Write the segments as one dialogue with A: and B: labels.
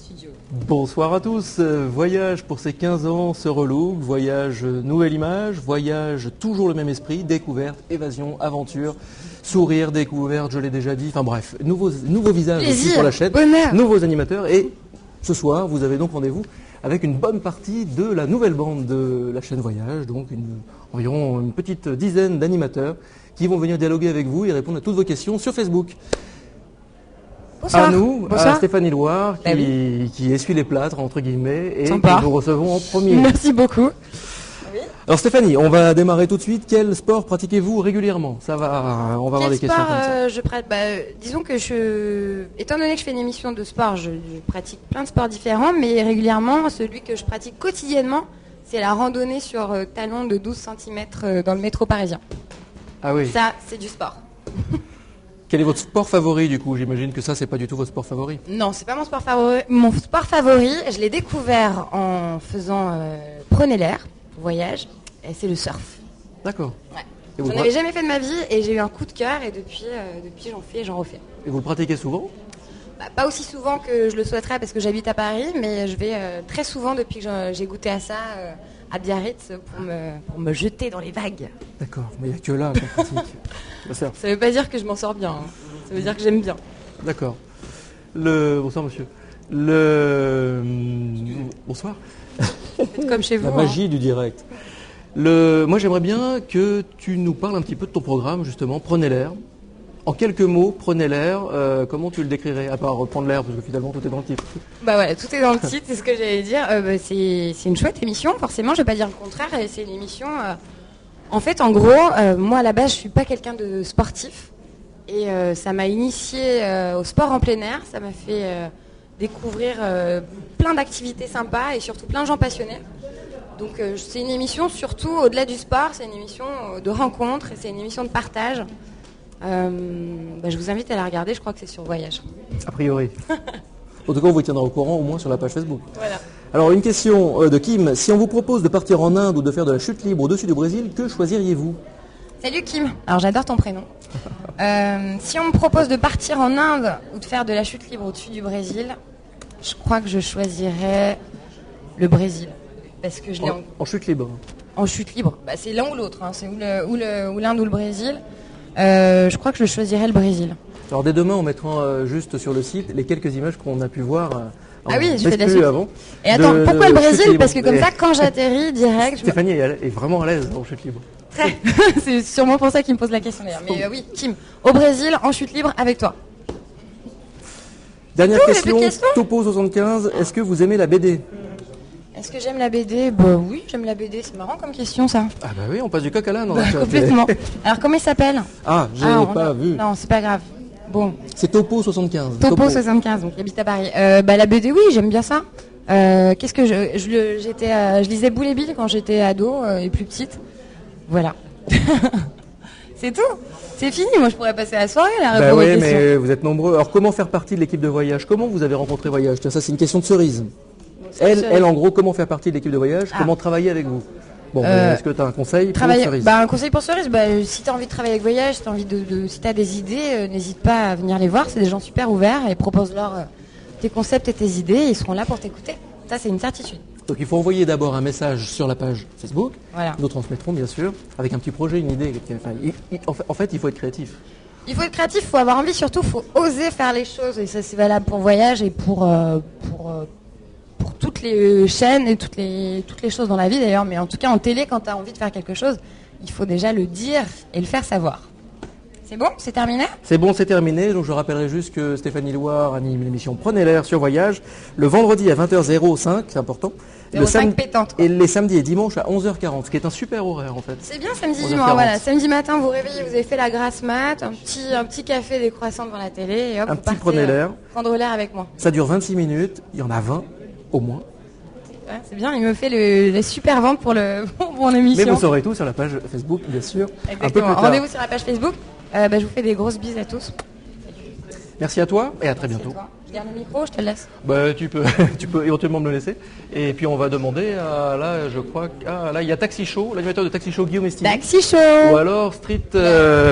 A: studio.
B: Bonsoir à tous. Voyage pour ses 15 ans, ce relook. Voyage nouvelle image. Voyage toujours le même esprit. Découverte, évasion, aventure, sourire, découverte, je l'ai déjà dit. Enfin bref, nouveaux visages aussi pour la chaîne.
A: Bonheur.
B: Nouveaux animateurs. Et ce soir, vous avez donc rendez-vous avec une bonne partie de la nouvelle bande de la chaîne Voyage. Donc environ une petite dizaine d'animateurs qui vont venir dialoguer avec vous et répondre à toutes vos questions sur Facebook.
A: Bonsoir.
B: À nous,
A: Bonsoir.
B: à Stéphanie Loire,
A: Bah oui.
B: qui essuie les plâtres, entre guillemets, et
A: Sympa.
B: que nous recevons en premier.
A: Merci beaucoup.
B: Alors Stéphanie, on va démarrer tout de suite. Quel sport pratiquez-vous régulièrement? Ça va, on va avoir des questions comme ça.
A: je pratique disons que étant donné que je fais une émission de sport, je pratique plein de sports différents, mais régulièrement, celui que je pratique quotidiennement, c'est la randonnée sur talons de 12 cm dans le métro parisien.
B: Ah oui.
A: Ça, c'est du sport.
B: Quel est votre sport favori du coup? J'imagine que ça, c'est pas du tout votre sport favori.
A: Non, c'est pas mon sport favori. Mon sport favori, je l'ai découvert en faisant Prenez l'air, voyage, et c'est le surf.
B: D'accord.
A: Ouais.
B: Et vous,
A: J'en avais jamais fait de ma vie et j'ai eu un coup de cœur et depuis j'en fais et j'en refais.
B: et vous le pratiquez souvent?
A: Pas aussi souvent que je le souhaiterais parce que j'habite à Paris, mais je vais très souvent depuis que j'ai goûté à ça à Biarritz pour me jeter dans les vagues.
B: D'accord, mais il n'y a que là qu'on pratique. Le surf.
A: Ça veut pas dire que je m'en sors bien, hein. Ça veut dire que j'aime bien.
B: D'accord. Bonsoir monsieur. Bonsoir.
A: Faites comme chez vous.
B: La magie du direct. Moi, j'aimerais bien que tu nous parles un petit peu de ton programme, justement. Prenez l'air. En quelques mots, prenez l'air. Comment tu le décrirais? À part prendre l'air, parce que finalement, tout est dans le titre.
A: Bah voilà, tout est dans le titre, c'est ce que j'allais dire. C'est une chouette émission, forcément, je vais pas dire le contraire. Et c'est une émission. En fait, en gros, moi à la base, je suis pas quelqu'un de sportif. Et ça m'a initié au sport en plein air. Ça m'a fait découvrir plein d'activités sympas et surtout plein de gens passionnés. Donc c'est une émission surtout au-delà du sport, c'est une émission de rencontre et c'est une émission de partage. Je vous invite à la regarder, je crois que c'est sur Voyage.
B: A priori. En tout cas, on vous tiendra au courant, au moins sur la page Facebook.
A: Voilà.
B: Alors, une question de Kim. Si on vous propose de partir en Inde ou de faire de la chute libre au-dessus du Brésil, que choisiriez-vous?
A: Salut Kim, alors j'adore ton prénom. Si on me propose de partir en Inde ou de faire de la chute libre au-dessus du Brésil, je crois que je choisirais le Brésil. Parce que je l'ai
B: En chute libre.
A: en chute libre. C'est l'un ou l'autre, hein. C'est ou l'Inde ou le Brésil. Je crois que je choisirais le Brésil.
B: Alors, dès demain, on mettra juste sur le site les quelques images qu'on a pu voir.
A: Ah oui, je fais de la chute.
B: Avant.
A: Et attends, pourquoi le
B: chute
A: Brésil?
B: libre.
A: Parce que comme
B: Et
A: ça, quand j'atterris direct,
B: Stéphanie est vraiment à l'aise en chute libre.
A: c'est sûrement pour ça qu'il me pose la question d'ailleurs. Mais oui, Kim, au Brésil, en chute libre, avec toi.
B: Dernière
A: Ouh, il y a
B: question,
A: plus de questions
B: Topo75, est-ce que vous aimez la BD?
A: Est-ce que j'aime la BD? Bah oui, j'aime la BD. C'est marrant comme question, ça.
B: Ah bah oui, on passe du coq à l'âne.
A: Complètement. Alors, comment il s'appelle?
B: Ah, je
A: Ah,
B: n'ai pas vu.
A: Non, c'est pas grave. Bon,
B: C'est Topo75.
A: Topo 75, donc il habite à Paris. La BD, oui, j'aime bien ça. Qu'est-ce que je lisais Boule et Bill quand j'étais ado et plus petite. Voilà. C'est tout. C'est fini. Moi, je pourrais passer la soirée là. à
B: Bah
A: répondre aux
B: oui,
A: questions.
B: mais vous êtes nombreux. Alors comment faire partie de l'équipe de Voyage? Comment vous avez rencontré Voyage? Tiens, ça c'est une question de Cerise. Elle, en gros, comment faire partie de l'équipe de Voyage?
A: Ah.
B: Comment travailler avec vous? Bon, mais est-ce que tu as un conseil pour Cerise?
A: Un conseil pour Cerise, si tu as envie de travailler avec Voyage, si tu as envie si tu as des idées, n'hésite pas à venir les voir. C'est des gens super ouverts et propose-leur tes concepts et tes idées. Ils seront là pour t'écouter. Ça, c'est une certitude.
B: Donc il faut envoyer d'abord un message sur la page Facebook.
A: Voilà.
B: Nous transmettrons bien sûr avec un petit projet, une idée. Enfin, en fait, il faut être créatif.
A: Il faut être créatif, il faut avoir envie, surtout, il faut oser faire les choses. Et ça, c'est valable pour Voyage et pour toutes les chaînes et toutes les choses dans la vie d'ailleurs. Mais en tout cas, en télé, quand tu as envie de faire quelque chose, il faut déjà le dire et le faire savoir. C'est bon? C'est terminé?
B: C'est bon, c'est terminé. Donc je rappellerai juste que Stéphanie Loire anime l'émission Prenez l'air sur Voyage le vendredi à 20h05, c'est important.
A: 05 pétante, quoi.
B: Et les samedis et dimanches à 11h40, ce qui est un super horaire en fait.
A: C'est bien samedi
B: 11h40.
A: dimanche, voilà. Samedi matin, vous réveillez, vous avez fait la grasse mat, un petit café, des croissants devant la télé et hop,
B: Un
A: vous
B: petit
A: partez,
B: prenez l'air.
A: prendre l'air avec moi.
B: Ça dure 26 minutes, il y en a 20 au moins.
A: Ouais, c'est bien, il me fait les super ventes pour mon émission.
B: Mais vous saurez tout sur la page Facebook, bien sûr. Un peu plus
A: Exactement.
B: tard.
A: Rendez-vous sur la page Facebook. Je vous fais des grosses bises à tous.
B: Merci à toi et à très bientôt.
A: C'est toi. Je garde le micro, je te le laisse.
B: Bah, tu peux éventuellement me le laisser. Et puis on va demander à, là, je crois, là, il y a Taxi Show, l'animateur de Taxi Show, Guillaume Estini.
A: Taxi Show.
B: Ou alors Street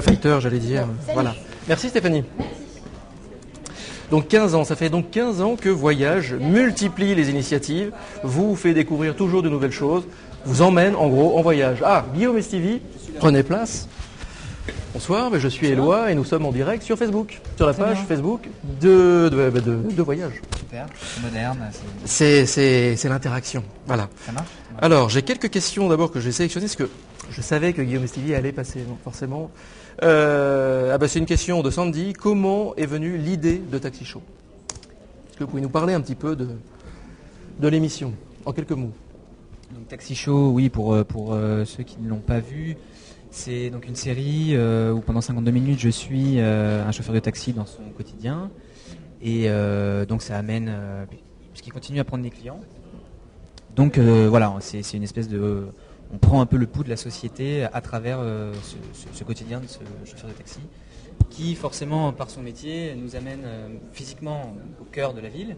B: Fighter, j'allais dire.
A: Bon, salut.
B: Voilà. Merci Stéphanie. Donc 15 ans, ça fait donc 15 ans que Voyage multiplie les initiatives, vous fait découvrir toujours de nouvelles choses, vous emmène en gros en voyage. Ah, Guillaume et Stevie, prenez place. Bonsoir, je suis Éloi et nous sommes en direct sur Facebook, sur la page Facebook de Voyage.
C: Super, c'est moderne.
B: C'est l'interaction, voilà.
C: Ça marche ?
B: Alors, j'ai quelques questions d'abord que j'ai sélectionnées, parce que je savais que Guillaume et Stevie allaient passer, donc forcément. C'est une question de Sandy. Comment est venue l'idée de Taxi Show ? Est-ce que vous pouvez nous parler un petit peu de l'émission, en quelques mots ?
C: Donc Taxi Show, oui, pour ceux qui ne l'ont pas vu, c'est donc une série où pendant 52 minutes je suis un chauffeur de taxi dans son quotidien. Et donc ça amène, puisqu'il continue à prendre des clients. Donc voilà, c'est une espèce de... On prend un peu le pouls de la société à travers ce quotidien de ce chauffeur de taxi, qui forcément, par son métier, nous amène physiquement au cœur de la ville,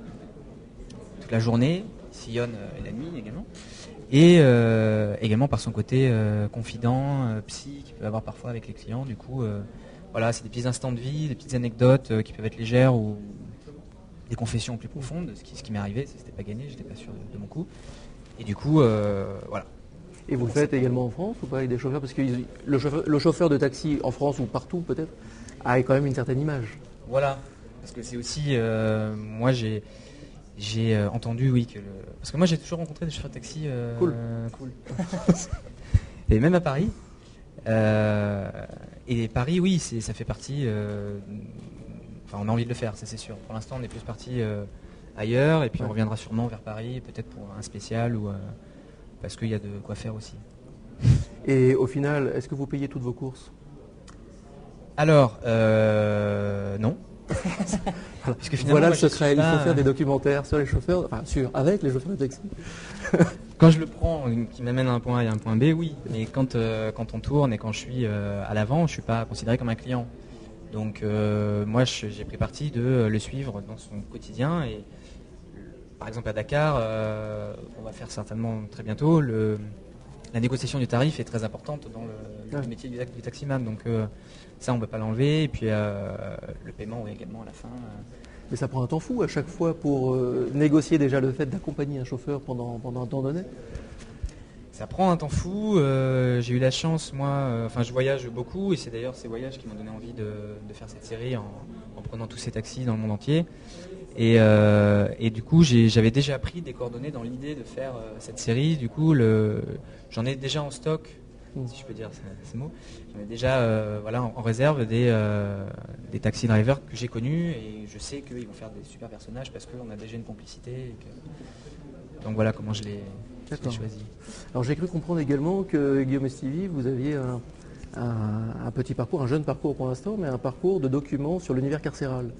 C: toute la journée, sillonne la nuit également, et également par son côté confident, psy, qu'il peut avoir parfois avec les clients. Du coup, voilà, c'est des petits instants de vie, des petites anecdotes qui peuvent être légères ou des confessions plus profondes, ce qui m'est arrivé, c'était pas gagné, j'étais pas sûr de mon coup. Et du coup, voilà.
B: Et vous le faites également en France ou pas avec des chauffeurs ? Parce que le chauffeur de taxi en France ou partout peut-être a quand même une certaine image.
C: Voilà, parce que c'est aussi, moi j'ai entendu, oui, parce que moi j'ai toujours rencontré des chauffeurs de taxi
B: cool.
C: Et même à Paris. Et Paris, oui, ça fait partie. On a envie de le faire, ça c'est sûr. Pour l'instant, on est plus parti ailleurs, et puis on reviendra sûrement vers Paris, peut-être pour un spécial ou parce qu'il y a de quoi faire aussi.
B: Et au final, est-ce que vous payez toutes vos courses ?
C: Alors, non.
B: Voilà le secret, il faut faire des documentaires sur les chauffeurs, avec les chauffeurs de taxi.
C: Quand je le prends, qui m'amène à un point A et à un point B, oui. Mais quand on tourne et quand je suis à l'avant, je ne suis pas considéré comme un client. Donc moi, j'ai pris parti de le suivre dans son quotidien. Et par exemple à Dakar, on va faire certainement très bientôt, la négociation du tarif est très importante dans le métier du taximan. Donc ça, on ne peut pas l'enlever. Et puis le paiement également à la fin.
B: Mais ça prend un temps fou à chaque fois pour négocier déjà le fait d'accompagner un chauffeur pendant un temps donné.
C: Ça prend un temps fou. J'ai eu la chance, moi, je voyage beaucoup et c'est d'ailleurs ces voyages qui m'ont donné envie de faire cette série en prenant tous ces taxis dans le monde entier. Et du coup, j'avais déjà pris des coordonnées dans l'idée de faire cette série. Du coup, j'en ai déjà en stock, si je peux dire ces mots. J'en ai déjà en réserve des taxi drivers que j'ai connus et je sais qu'ils vont faire des super personnages parce qu'on a déjà une complicité. Donc voilà comment je l'ai choisi.
B: Alors j'ai cru comprendre également que Guillaume et Stevie, vous aviez un petit parcours, un jeune parcours pour l'instant, mais un parcours de documents sur l'univers carcéral.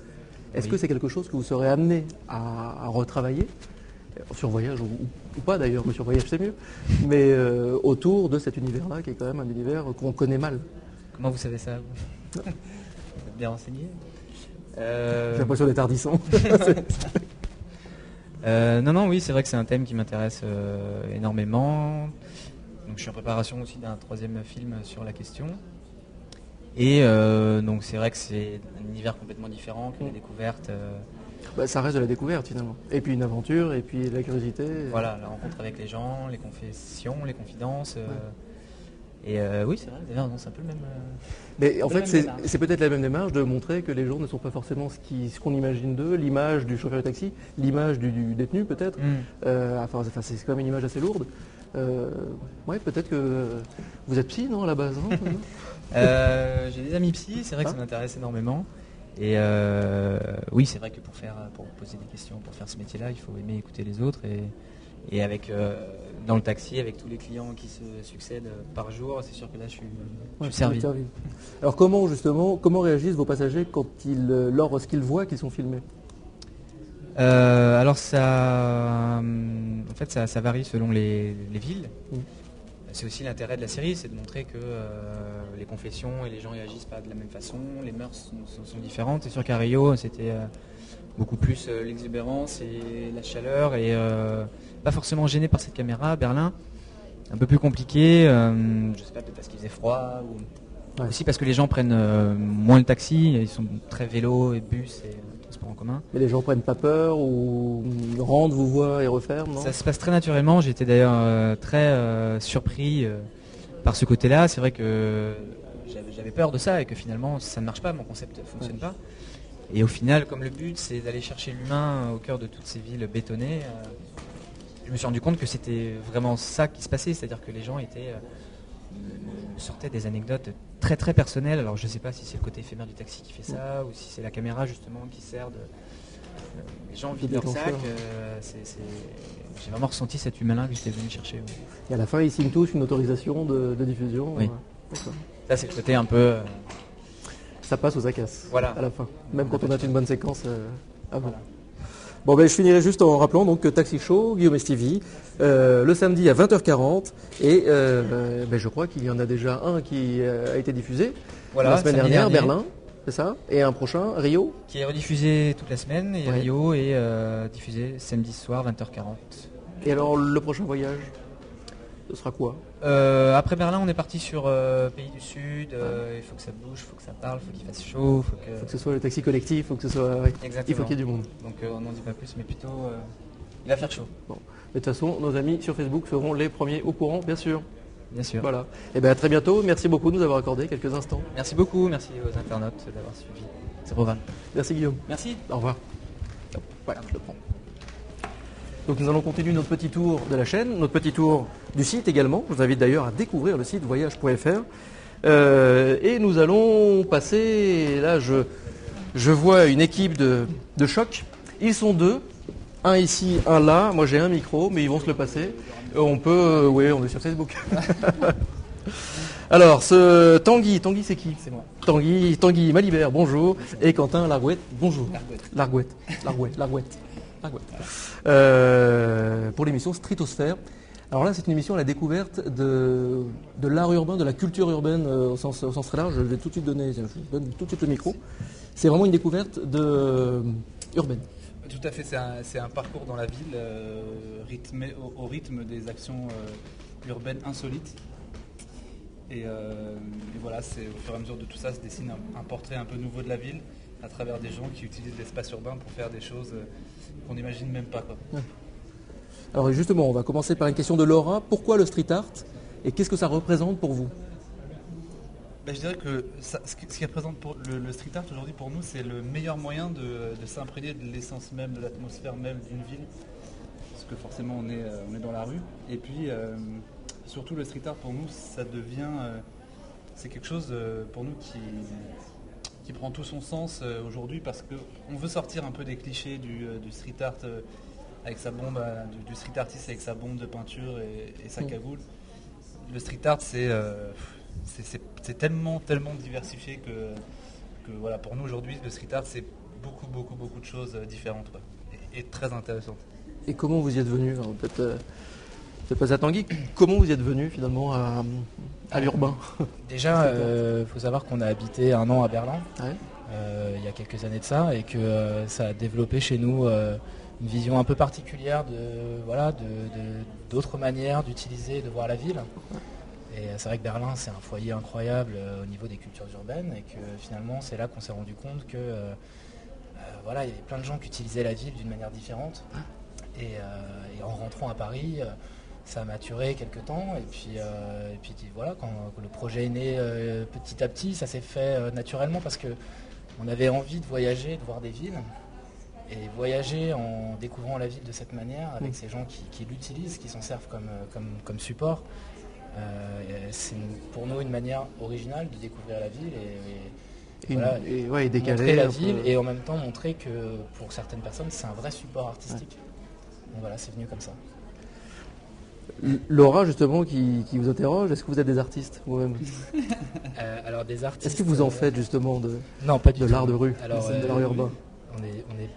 B: Est-ce que c'est quelque chose que vous serez amené à retravailler sur Voyage ou pas d'ailleurs, mais sur Voyage c'est mieux, mais autour de cet univers-là qui est quand même un univers qu'on connaît mal.
C: Comment vous savez ça vous êtes bien renseigné
B: J'ai l'impression d'être hardisson.
C: Non, oui, c'est vrai que c'est un thème qui m'intéresse énormément. Donc, je suis en préparation aussi d'un 3e film sur la question. Et donc c'est vrai que c'est un univers complètement différent que la découverte.
B: Ça reste de la découverte finalement. Et puis une aventure, et puis la curiosité.
C: Voilà, la rencontre avec les gens, les confessions, les confidences. Et oui, c'est vrai, d'ailleurs, c'est un peu le même.
B: Mais en fait, c'est peut-être la même démarche de montrer que les gens ne sont pas forcément ce qu'on imagine d'eux, l'image du chauffeur de taxi, l'image du détenu peut-être. C'est quand même une image assez lourde. Peut-être que vous êtes psy, non, à la base
C: J'ai des amis psy, c'est vrai que ça m'intéresse énormément. Et oui, c'est vrai que pour poser des questions, pour faire ce métier-là, il faut aimer écouter les autres. Et avec dans le taxi, avec tous les clients qui se succèdent par jour, c'est sûr que là, je suis servi.
B: Alors comment réagissent vos passagers lorsqu'ils voient qu'ils sont filmés ?
C: Alors ça varie selon les villes. C'est aussi l'intérêt de la série, c'est de montrer que les confessions et les gens réagissent pas de la même façon, les mœurs sont différentes. C'est sûr qu'à Rio, c'était beaucoup plus l'exubérance et la chaleur et pas forcément gêné par cette caméra. Berlin, un peu plus compliqué, je sais pas, peut-être parce qu'il faisait froid ou
B: Ouais.
C: Aussi parce que les gens prennent moins le taxi, ils sont très vélo et bus et transport en commun.
B: Mais les gens prennent pas peur ou rentrent, vous voient et referment, non?
C: Ça se passe très naturellement. J'étais d'ailleurs très surpris par ce côté-là. C'est vrai que j'avais peur de ça et que finalement ça ne marche pas, mon concept ne fonctionne pas. Et au final, comme le but c'est d'aller chercher l'humain au cœur de toutes ces villes bétonnées, je me suis rendu compte que c'était vraiment ça qui se passait, c'est-à-dire que les gens me sortaient des anecdotes très très personnelles. Alors je ne sais pas si c'est le côté éphémère du taxi qui fait ça ou si c'est la caméra justement qui sert de... Les gens vident leur sac, j'ai vraiment ressenti cet humain-là que j'étais venu chercher. Oui.
B: Et à la fin, ils signent tous une autorisation de diffusion.
C: Oui.
B: D'accord.
C: Ça c'est le côté un peu...
B: Ça passe ou ça casse,
C: Voilà.
B: à la fin. Même quand on a une bonne séquence avant. Voilà. Bon, ben, je finirai juste en rappelant donc, que Taxi Show, Guillaume et Stevie, le samedi à 20h40. Et je crois qu'il y en a déjà un qui a été diffusé la semaine dernière, Berlin. C'est ça? Et un prochain, Rio?
C: Qui est rediffusé toute la semaine, et Rio est diffusé samedi soir, 20h40.
B: Et alors, le prochain voyage, ce sera quoi?
C: Après Berlin, on est parti sur Pays du Sud, il faut que ça bouge, il faut que ça parle, il faut qu'il fasse chaud. Faut
B: que ce soit le taxi collectif, il faut que ce soit... Il faut qu'il y ait du monde.
C: Donc on n'en dit pas plus, mais plutôt, il va faire chaud.
B: Bon. Mais de toute façon, nos amis sur Facebook seront les premiers au courant, bien sûr.
C: Bien sûr.
B: Voilà. Et bien à très bientôt. Merci beaucoup de nous avoir accordé quelques instants.
C: Merci beaucoup. Merci aux internautes d'avoir suivi. C'est Rovan.
B: Merci Guillaume.
C: Merci.
B: Au revoir. Voilà, je le prends. Donc nous allons continuer notre petit tour de la chaîne, notre petit tour du site également. Je vous invite d'ailleurs à découvrir le site voyage.fr. Et nous allons passer, là je vois une équipe de choc. Ils sont deux, un ici, un là. Moi j'ai un micro, mais ils vont se le passer. On peut, oui, on est sur Facebook. Alors, ce Tanguy c'est qui?
D: C'est moi.
B: Tanguy Malibert, bonjour. Et Quentin Largouette, bonjour. Largouette. Pour l'émission Stritosphère. Alors là, c'est une émission à la découverte de l'art urbain, de la culture urbaine au sens très large. Je vais tout de suite donner, je donne tout de suite le micro. C'est vraiment une découverte urbaine.
D: Tout à fait, c'est un parcours dans la ville rythmé au rythme des actions urbaines insolites. Et voilà, c'est au fur et à mesure de tout ça se dessine un portrait un peu nouveau de la ville à travers des gens qui utilisent l'espace urbain pour faire des choses qu'on n'imagine même pas, quoi.
B: Ouais. Alors justement, on va commencer par une question de Laura. Pourquoi le street art et qu'est-ce que ça représente pour vous?
D: Je dirais que ce qui représente pour le street art aujourd'hui pour nous, c'est le meilleur moyen de s'imprégner de l'essence même, de l'atmosphère même d'une ville. Parce que forcément on est dans la rue. Et puis surtout le street art pour nous, ça devient... c'est quelque chose pour nous qui prend tout son sens aujourd'hui parce qu'on veut sortir un peu des clichés du street art avec sa bombe, du street artiste avec sa bombe de peinture et sa cagoule. Le street art c'est tellement diversifié que voilà, pour nous aujourd'hui le street art c'est beaucoup de choses différentes, quoi, et très intéressantes.
B: Et comment vous y êtes venu? Peut-être pas à Tanguy, comment vous y êtes venu finalement à l'urbain?
E: Déjà, faut savoir qu'on a habité 1 an à Berlin,
B: ouais.
E: Il y a quelques années de ça, et que ça a développé chez nous une vision un peu particulière d'autres manières d'utiliser et de voir la ville. Et c'est vrai que Berlin, c'est un foyer incroyable au niveau des cultures urbaines, et que finalement, c'est là qu'on s'est rendu compte que il y avait plein de gens qui utilisaient la ville d'une manière différente. Et en rentrant à Paris, ça a maturé quelques temps, et puis voilà, quand le projet est né petit à petit, ça s'est fait naturellement parce qu'on avait envie de voyager, de voir des villes, et voyager en découvrant la ville de cette manière, avec ces gens qui l'utilisent, qui s'en servent comme support. C'est pour nous une manière originale de découvrir la ville et
B: décaler,
E: montrer la ville, et en même temps montrer que pour certaines personnes c'est un vrai support artistique. Donc voilà, c'est venu comme ça.
B: Laura, justement, qui vous interroge, est-ce que vous êtes des artistes vous-même?
E: Alors des artistes.
B: Est-ce que vous en faites justement de l'art de rue, de l'art urbain?
E: On est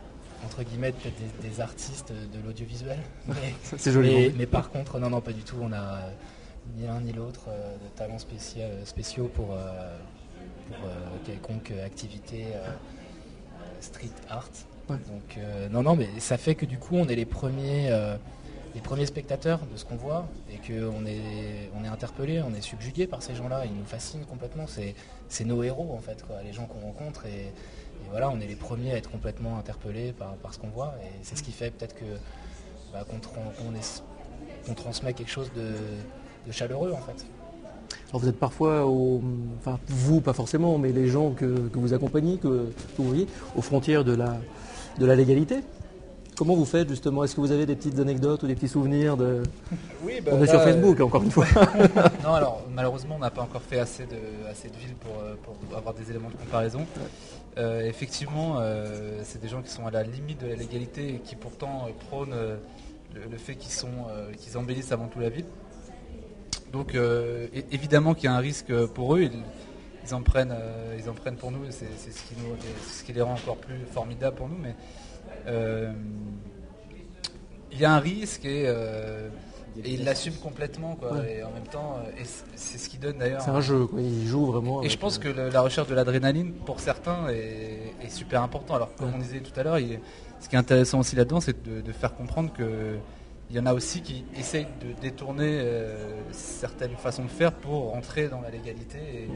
E: entre guillemets peut-être des artistes de l'audiovisuel.
B: C'est joli.
E: Mais par contre, non, pas du tout. On a ni l'un ni l'autre de talents spéciaux pour quelconque activité street art. Ouais. Donc non, mais ça fait que du coup, on est les premiers les premiers spectateurs de ce qu'on voit et qu'on est interpellé, on est subjugué par ces gens-là, ils nous fascinent complètement, c'est nos héros en fait, quoi, les gens qu'on rencontre et voilà, on est les premiers à être complètement interpellés par ce qu'on voit et c'est ce qui fait peut-être qu'on transmet quelque chose de chaleureux en fait.
B: Alors vous êtes parfois, enfin vous pas forcément, mais les gens que vous accompagnez, que vous voyez, aux frontières de la légalité. Comment vous faites justement? Est-ce que vous avez des petites anecdotes ou des petits souvenirs de...
D: Oui,
B: On est sur Facebook encore une fois.
D: Non, alors malheureusement on n'a pas encore fait assez de villes pour avoir des éléments de comparaison. Effectivement, c'est des gens qui sont à la limite de la légalité et qui pourtant prônent le fait qu'ils embellissent avant tout la ville. Donc évidemment qu'il y a un risque pour eux, ils en prennent pour nous, c'est ce qui les rend encore plus formidables pour nous. Mais il y a un risque et ils l'assument complètement, quoi.
B: Ouais.
D: Et en même temps, et c'est ce qui donne d'ailleurs.
B: C'est un jeu, quoi. Ils jouent vraiment.
D: Et je pense que la recherche de l'adrénaline pour certains est super important. Alors comme on disait tout à l'heure, ce qui est intéressant aussi là-dedans, c'est de faire comprendre que il y en a aussi qui essayent de détourner certaines façons de faire pour rentrer dans la légalité. Et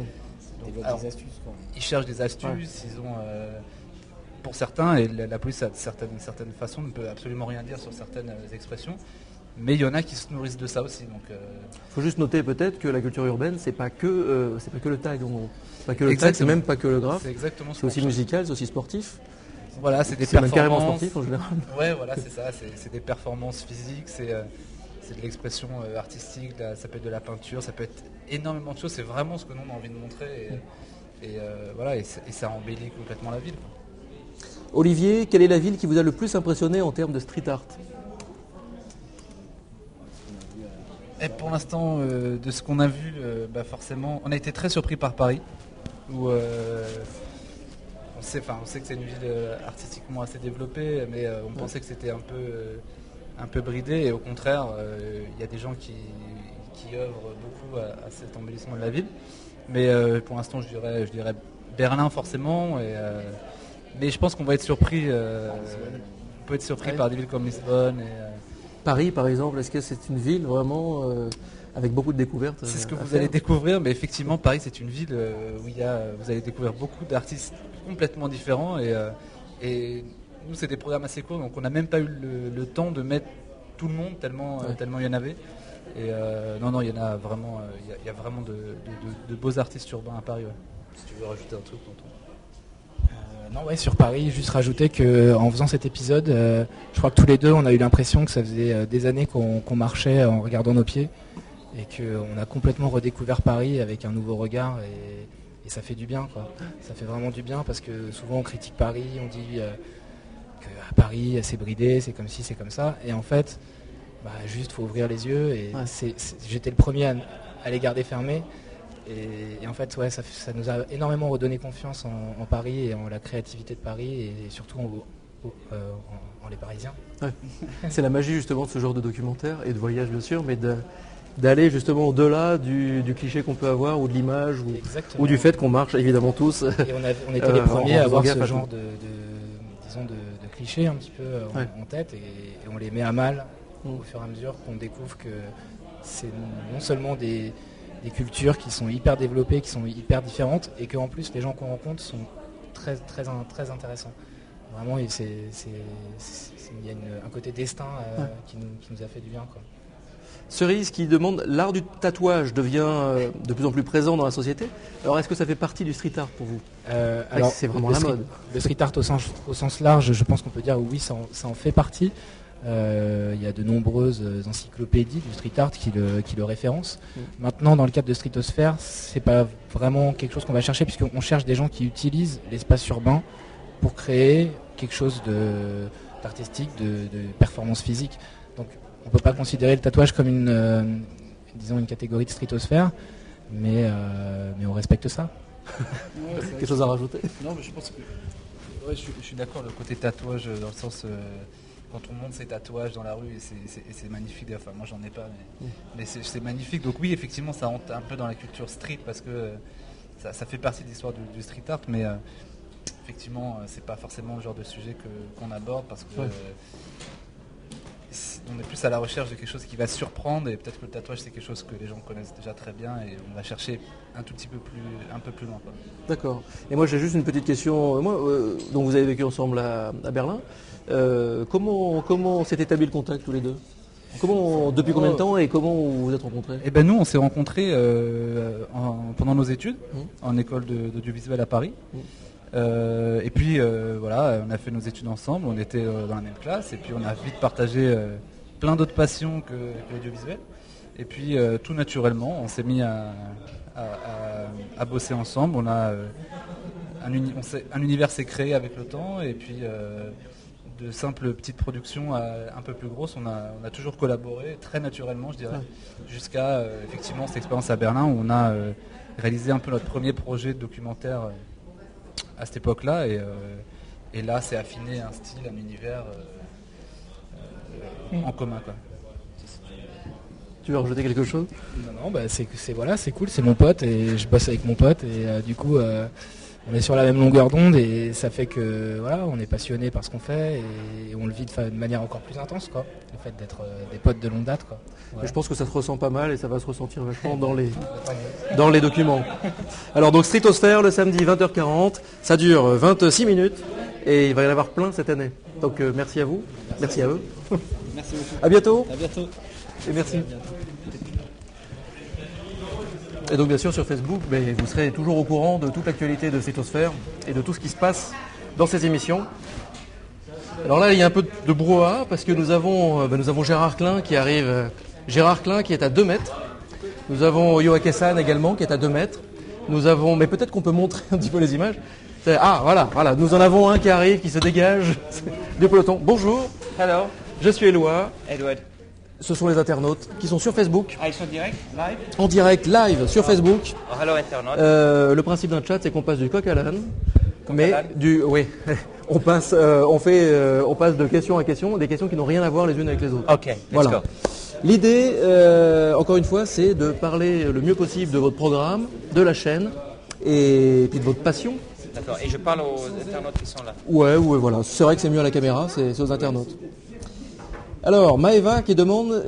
D: donc, alors,
E: des astuces, quoi.
D: ils cherchent des astuces, ils ont, pour certains, et la police à certaines façons ne peut absolument rien dire sur certaines expressions, mais il y en a qui se nourrissent de ça aussi. Donc,
B: faut juste noter peut-être que la culture urbaine, c'est pas que le tag, en gros. C'est pas que le tag,
D: Exactement.
B: c'est même pas que le graphe.
D: c'est exactement ce
B: C'est aussi
D: qu'on cherche.
B: musical, c'est aussi sportif.
D: Voilà, c'est des
B: C'est même carrément
D: performances.
B: sportif en général.
D: Ouais, voilà, c'est ça. C'est des performances physiques, c'est de l'expression artistique, ça peut être de la peinture, ça peut être énormément de choses. C'est vraiment ce que nous on a envie de montrer voilà, et ça embellit complètement la ville, quoi.
B: Olivier, quelle est la ville qui vous a le plus impressionné en termes de street art?
D: Et pour l'instant, de ce qu'on a vu, forcément, on a été très surpris par Paris, où on sait que c'est une ville artistiquement assez développée, mais on pensait que c'était un peu bridé, et au contraire, il y a des gens qui œuvrent beaucoup à cet embellissement de la ville. Mais pour l'instant, je dirais Berlin forcément, mais je pense qu'on va être surpris. On peut être surpris par des villes comme Lisbonne.
B: Paris, par exemple, est-ce que c'est une ville vraiment avec beaucoup de découvertes?
D: C'est ce que
B: à
D: vous
B: faire
D: allez découvrir, mais effectivement, Paris, c'est une ville où vous allez découvrir beaucoup d'artistes complètement différents. Et nous, c'est des programmes assez courts, donc on n'a même pas eu le temps de mettre tout le monde, tellement il y en avait. Et non, il y en a vraiment, il y a vraiment de beaux artistes urbains à Paris. Ouais. Si tu veux rajouter un truc, Tonton.
E: Non, ouais, sur Paris, juste rajouter qu'en faisant cet épisode, je crois que tous les deux, on a eu l'impression que ça faisait des années qu'on marchait en regardant nos pieds et qu'on a complètement redécouvert Paris avec un nouveau regard et ça fait du bien, quoi. Ça fait vraiment du bien parce que souvent on critique Paris, on dit que Paris c'est bridé, c'est comme ci, c'est comme ça, et en fait, juste faut ouvrir les yeux et j'étais le premier à les garder fermés. Et en fait, ça nous a énormément redonné confiance en Paris et en la créativité de Paris et surtout en les Parisiens.
B: Ouais. C'est la magie justement de ce genre de documentaire et de voyage bien sûr, mais d'aller justement au-delà du cliché qu'on peut avoir ou de l'image ou du fait qu'on marche évidemment tous.
E: Et on était les premiers à avoir ce genre de clichés un petit peu en tête et on les met à mal au fur et à mesure qu'on découvre que c'est non seulement des cultures qui sont hyper développées, qui sont hyper différentes et qu'en plus les gens qu'on rencontre sont très, très, très intéressants. Vraiment, il y a un côté destin qui nous a fait du bien, quoi.
B: Cerise qui demande, l'art du tatouage devient de plus en plus présent dans la société. Alors est-ce que ça fait partie du street art pour vous?
E: Alors,
B: c'est vraiment la mode.
E: Le street art au sens large, je pense qu'on peut dire oui, ça en fait partie. Il y a de nombreuses encyclopédies du street art qui le référencent. Maintenant, dans le cadre de Streetosphère, c'est pas vraiment quelque chose qu'on va chercher puisqu'on cherche des gens qui utilisent l'espace urbain pour créer quelque chose d'artistique, de performance physique. Donc, on peut pas considérer le tatouage comme une catégorie de Streetosphère, mais on respecte ça.
B: Quelque chose à rajouter?
D: Non, mais je pense que je suis d'accord, le côté tatouage dans le sens quand on monte ses tatouages dans la rue et c'est magnifique. Enfin, moi j'en ai pas, mais c'est magnifique. Donc oui, effectivement, ça rentre un peu dans la culture street parce que ça fait partie de l'histoire du street art, mais effectivement, c'est pas forcément le genre de sujet qu'on aborde parce que on est plus à la recherche de quelque chose qui va surprendre, et peut-être que le tatouage c'est quelque chose que les gens connaissent déjà très bien, et on va chercher un peu plus loin, quoi.
B: D'accord. Et moi j'ai juste une petite question. Donc vous avez vécu ensemble à Berlin. Comment s'est établi le contact tous les deux? Depuis combien de temps et comment vous vous êtes rencontrés?
D: Et ben nous on s'est rencontrés pendant nos études en école d'audiovisuel à Paris. Et puis voilà, on a fait nos études ensemble, on était dans la même classe, et puis on a vite partagé plein d'autres passions que l'audiovisuel. Et puis tout naturellement, on s'est mis à bosser ensemble. Un univers s'est créé avec le temps, et puis de simples petites productions un peu plus grosses, on a toujours collaboré très naturellement, je dirais, jusqu'à effectivement cette expérience à Berlin où on a réalisé un peu notre premier projet de documentaire à cette époque-là, et là c'est affiné un style, un univers en commun, quoi.
B: Tu veux rajouter quelque chose?
E: Non, c'est cool, c'est mon pote et je bosse avec mon pote, et du coup on est sur la même longueur d'onde, et ça fait que voilà, on est passionné par ce qu'on fait, et on le vit de manière encore plus intense, quoi. Le fait d'être des potes de longue date, quoi. Voilà.
B: Je pense que ça se ressent pas mal et ça va se ressentir vachement dans les documents. Alors donc Streetosphère le samedi 20h40, ça dure 26 minutes et il va y en avoir plein cette année. Donc merci à vous, merci à eux.
D: Merci beaucoup.
B: À bientôt.
D: À bientôt.
B: Et merci. Et donc bien sûr sur Facebook, vous serez toujours au courant de toute l'actualité de Streetosphère et de tout ce qui se passe dans ces émissions. Alors là il y a un peu de brouhaha parce que nous avons Gérard Klein qui arrive. Gérard Klein qui est à 2 mètres. Nous avons Yoake San également qui est à 2 mètres. Mais peut-être qu'on peut montrer un petit peu les images. Ah voilà, nous en avons un qui arrive, qui se dégage du peloton. Bonjour.
F: Hello,
B: Je suis Éloi.
F: Edward.
B: Ce sont les internautes qui sont sur Facebook.
F: Ah, ils sont direct, live?
B: En direct, live, sur Facebook.
F: Oh, hello, internaute.
B: Le principe d'un chat, c'est qu'on passe du coq à l'âne. Mais oui, on passe de question à question, des questions qui n'ont rien à voir les unes avec les autres.
F: Ok, let's
B: Voilà.
F: go.
B: L'idée, encore une fois, c'est de parler le mieux possible de votre programme, de la chaîne, et puis de votre passion.
F: D'accord, et je parle aux internautes qui sont là.
B: Ouais, voilà. C'est vrai que c'est mieux à la caméra, c'est aux internautes. Alors, Maëva qui demande,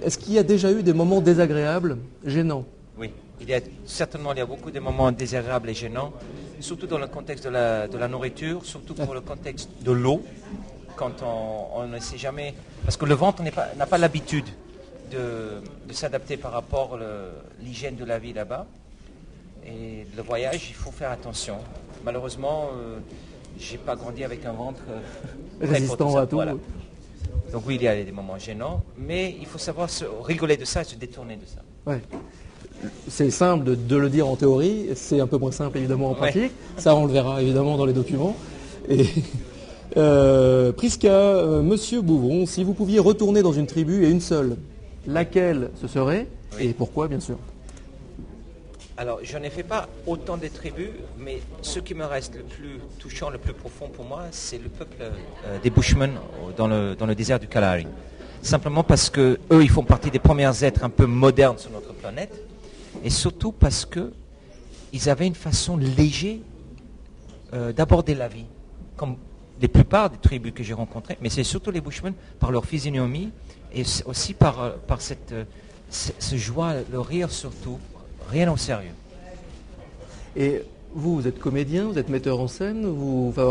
B: est-ce qu'il y a déjà eu des moments désagréables, gênants?
F: Oui, il y a beaucoup de moments désagréables et gênants, surtout dans le contexte de la nourriture, surtout pour le contexte de l'eau, quand on ne sait jamais, parce que le ventre n'a pas l'habitude de s'adapter par rapport à l'hygiène de la vie là-bas. Et le voyage, il faut faire attention. Malheureusement, j'ai pas grandi avec un ventre
B: résistant à tout.
F: Voilà. Donc oui, il y a des moments gênants, mais il faut savoir rigoler de ça et se détourner de ça.
B: Ouais. C'est simple de le dire en théorie, c'est un peu moins simple évidemment en pratique. Ça, on le verra évidemment dans les documents. Et Priska, Monsieur Bouvron, si vous pouviez retourner dans une tribu et une seule, laquelle ce serait et pourquoi, bien sûr?
F: Alors, je n'ai fait pas autant de tribus, mais ce qui me reste le plus touchant, le plus profond pour moi, c'est le peuple des Bushmen dans le désert du Kalahari. Simplement parce que eux, ils font partie des premiers êtres un peu modernes sur notre planète, et surtout parce que ils avaient une façon légère d'aborder la vie, comme la plupart des tribus que j'ai rencontrées, mais c'est surtout les Bushmen par leur physionomie et aussi par ce joie, le rire surtout. Rien au sérieux.
B: Et vous êtes comédien, vous êtes metteur en scène, vous faites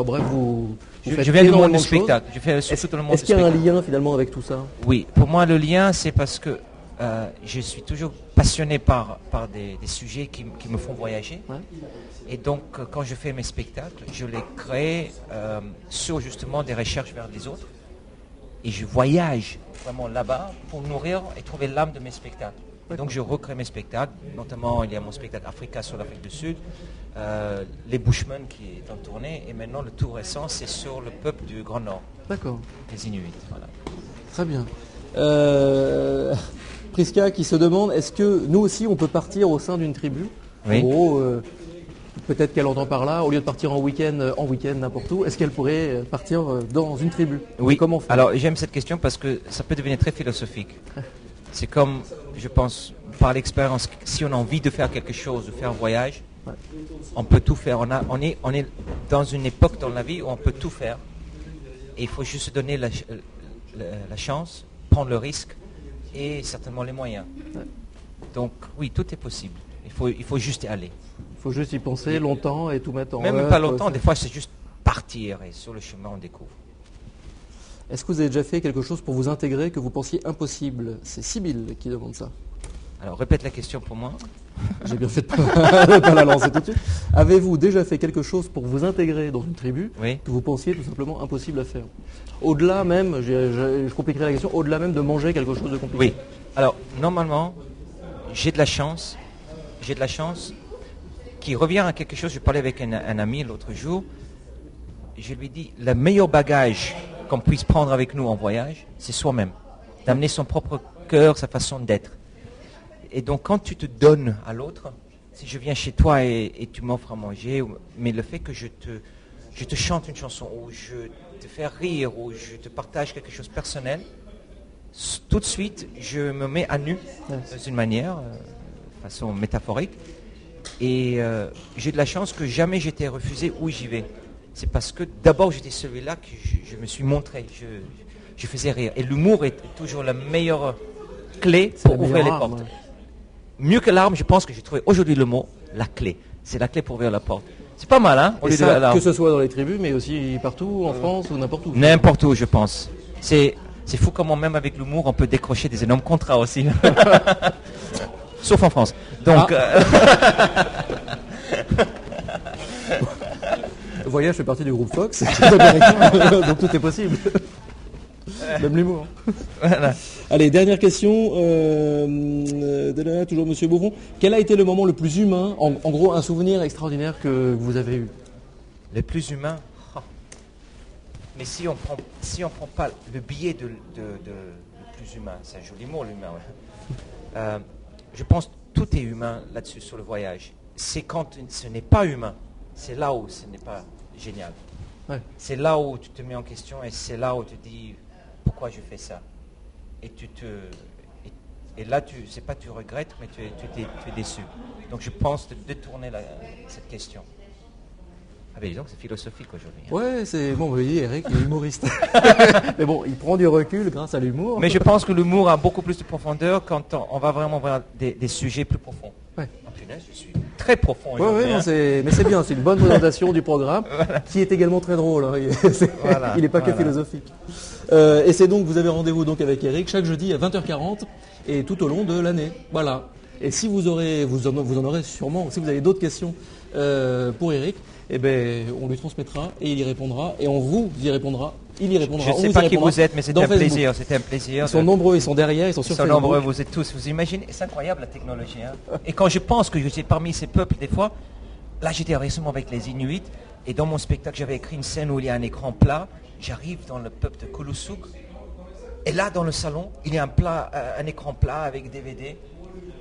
F: je viens du monde
B: énormément
F: du
B: de choses.
F: spectacle. Je fais surtout dans le monde
B: Est-ce
F: du
B: qu'il y a un
F: spectacle.
B: lien finalement avec tout ça?
F: Oui, pour moi le lien c'est parce que je suis toujours passionné par des sujets qui me font voyager.
B: Ouais.
F: Et donc quand je fais mes spectacles, je les crée sur justement des recherches vers les autres. Et je voyage vraiment là-bas pour nourrir et trouver l'âme de mes spectacles. Donc je recrée mes spectacles, notamment il y a mon spectacle Africa sur l'Afrique du Sud, les Bushmen qui est en tournée, et maintenant le tout récent c'est sur le peuple du Grand Nord,
B: D'accord,
F: les Inuits. Voilà.
B: très bien. Priska qui se demande, est-ce que nous aussi on peut partir au sein d'une tribu?
F: Oui.
B: En gros, peut-être qu'elle entend par là, au lieu de partir en week-end n'importe où, est-ce qu'elle pourrait partir dans une tribu?
F: Oui,
B: comment faire?
F: alors j'aime cette question parce que ça peut devenir très philosophique. C'est comme, je pense, par l'expérience, si on a envie de faire quelque chose, de faire un voyage, on peut tout faire. On est dans une époque dans la vie où on peut tout faire. Et il faut juste se donner la chance prendre le risque et certainement les moyens. Donc oui, tout est possible. Il faut juste y aller.
B: Il faut juste y penser longtemps et tout mettre en
F: Même
B: œuvre.
F: pas longtemps, des fois c'est juste partir et sur le chemin on découvre.
B: Est-ce que vous avez déjà fait quelque chose pour vous intégrer que vous pensiez impossible? C'est Sybille qui demande ça.
F: Alors répète la question pour moi.
B: J'ai bien fait de pas la lancer tout de suite. Avez-vous déjà fait quelque chose pour vous intégrer dans une tribu
F: Oui.
B: que vous pensiez tout simplement impossible à faire? Au-delà même, je compliquerai la question, au-delà même de manger quelque chose de compliqué.
F: Oui. Alors normalement, j'ai de la chance qui revient à quelque chose. Je parlais avec un ami l'autre jour. Je lui dis, le meilleur bagage qu'on puisse prendre avec nous en voyage, c'est soi-même. D'amener son propre cœur, sa façon d'être. Et donc quand tu te donnes à l'autre, si je viens chez toi et tu m'offres à manger, mais le fait que je te chante une chanson, ou je te fais rire, ou je te partage quelque chose de personnel, tout de suite, je me mets à nu, d'une manière, façon métaphorique, et j'ai de la chance que jamais j'étais refusé où j'y vais. C'est parce que d'abord j'étais celui-là que je me suis montré, je faisais rire. Et l'humour est toujours la meilleure clé pour ouvrir les portes.
B: Ouais.
F: Mieux que l'arme, je pense que j'ai trouvé aujourd'hui le mot, la clé. C'est la clé pour ouvrir la porte. C'est pas mal, hein, au
B: Et
F: lieu de
B: ça,
F: l'arme.
B: que ce soit dans les tribus, mais aussi partout, en France ou n'importe où.
F: N'importe où, je pense. C'est fou comment même avec l'humour, on peut décrocher des énormes contrats aussi. Sauf en France. Donc,
B: Voyage fait partie du groupe Fox, c'est américain, donc tout est possible. Même l'humour.
F: voilà.
B: Allez, dernière question, toujours Monsieur Beauvron. Quel a été le moment le plus humain, en gros un souvenir extraordinaire que vous avez eu?
F: Le plus humain. Oh. Mais si on prend pas le biais de le plus humain, c'est un joli mot l'humain. Ouais. Je pense que tout est humain là-dessus sur le voyage. C'est quand ce n'est pas humain, c'est là où ce n'est pas génial.
B: Ouais.
F: C'est là où tu te mets en question et c'est là où tu te dis pourquoi je fais ça. Et là c'est pas tu regrettes, mais tu es déçu. Donc je pense de détourner cette question. Ah ben disons que c'est philosophique aujourd'hui. Hein.
B: Ouais, c'est bon, vous voyez, Eric, il est humoriste. Mais bon, il prend du recul grâce à l'humour.
F: Mais je pense que l'humour a beaucoup plus de profondeur quand on va vraiment voir des sujets plus profonds.
B: Ouais.
F: En punaise, je suis très profond
B: Ouais,
F: aujourd'hui.
B: ouais, non,
F: hein.
B: mais c'est bien, c'est une bonne présentation du programme, qui est également très drôle. Hein. Il n'est pas que philosophique. Et c'est donc, vous avez rendez-vous donc avec Eric chaque jeudi à 20h40 et tout au long de l'année. Voilà. Et si vous en aurez sûrement, si vous avez d'autres questions pour Eric, eh ben, on lui transmettra et il y répondra et on vous y répondra. Il y répondra.
F: Je ne sais pas qui vous êtes, mais c'était un plaisir. C'était un plaisir.
B: Ils sont nombreux, ils sont derrière, ils sont sur
F: Ils sont
B: Facebook.
F: nombreux, vous êtes tous. Vous imaginez, c'est incroyable la technologie. Hein. Et quand je pense que j'étais parmi ces peuples, des fois, là j'étais récemment avec les Inuits, et dans mon spectacle j'avais écrit une scène où il y a un écran plat. J'arrive dans le peuple de Kulusuk, et là dans le salon, il y a un écran plat avec DVD,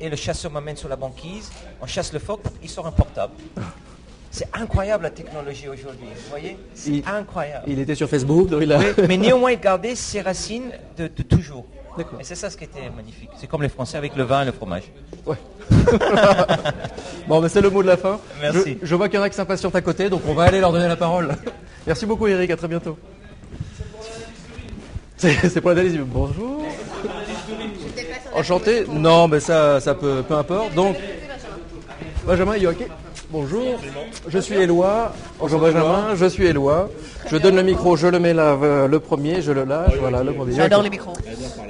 F: et le chasseur m'amène sur la banquise, on chasse le phoque, il sort un portable. C'est incroyable la technologie aujourd'hui, vous voyez? C'est incroyable.
B: Il était sur Facebook, donc il a...
F: Oui, mais néanmoins, il gardait ses racines de toujours.
B: D'accord.
F: Et c'est ça ce qui était magnifique. C'est comme les Français avec le vin et le fromage.
B: Ouais. Bon, ben c'est le mot de la fin.
F: Merci.
B: Je vois qu'il y en a qui s'impatientent à côté, donc on va aller leur donner la parole. Merci beaucoup Eric, à très bientôt. C'est pour la Dalésie. Bonjour. Enchanté. Non, mais ça peu importe. Donc, Benjamin Yoaké. Bonjour, je suis Éloi. Bonjour Benjamin, je suis Éloi. Je donne le micro, je le mets là, le premier, je le lâche. Voilà, le premier.
G: J'adore les micros.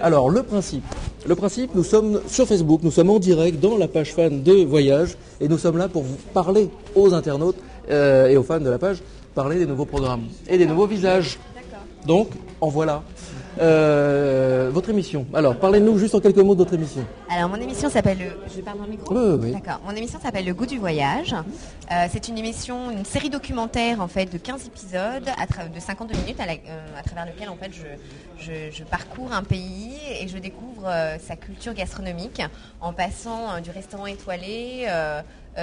B: Alors, le principe, nous sommes sur Facebook, nous sommes en direct dans la page fan de Voyage et nous sommes là pour vous parler aux internautes et aux fans de la page, parler des nouveaux programmes et des nouveaux visages. Donc, en voilà. Votre émission. Alors, parlez-nous juste en quelques mots de votre émission.
G: Alors, mon émission s'appelle Je parle dans le micro ?
B: Oui.
G: D'accord. Mon émission s'appelle Le Goût du voyage. C'est une série documentaire en fait de 15 épisodes de 52 minutes à travers lequel en fait je parcours un pays et je découvre sa culture gastronomique en passant du restaurant étoilé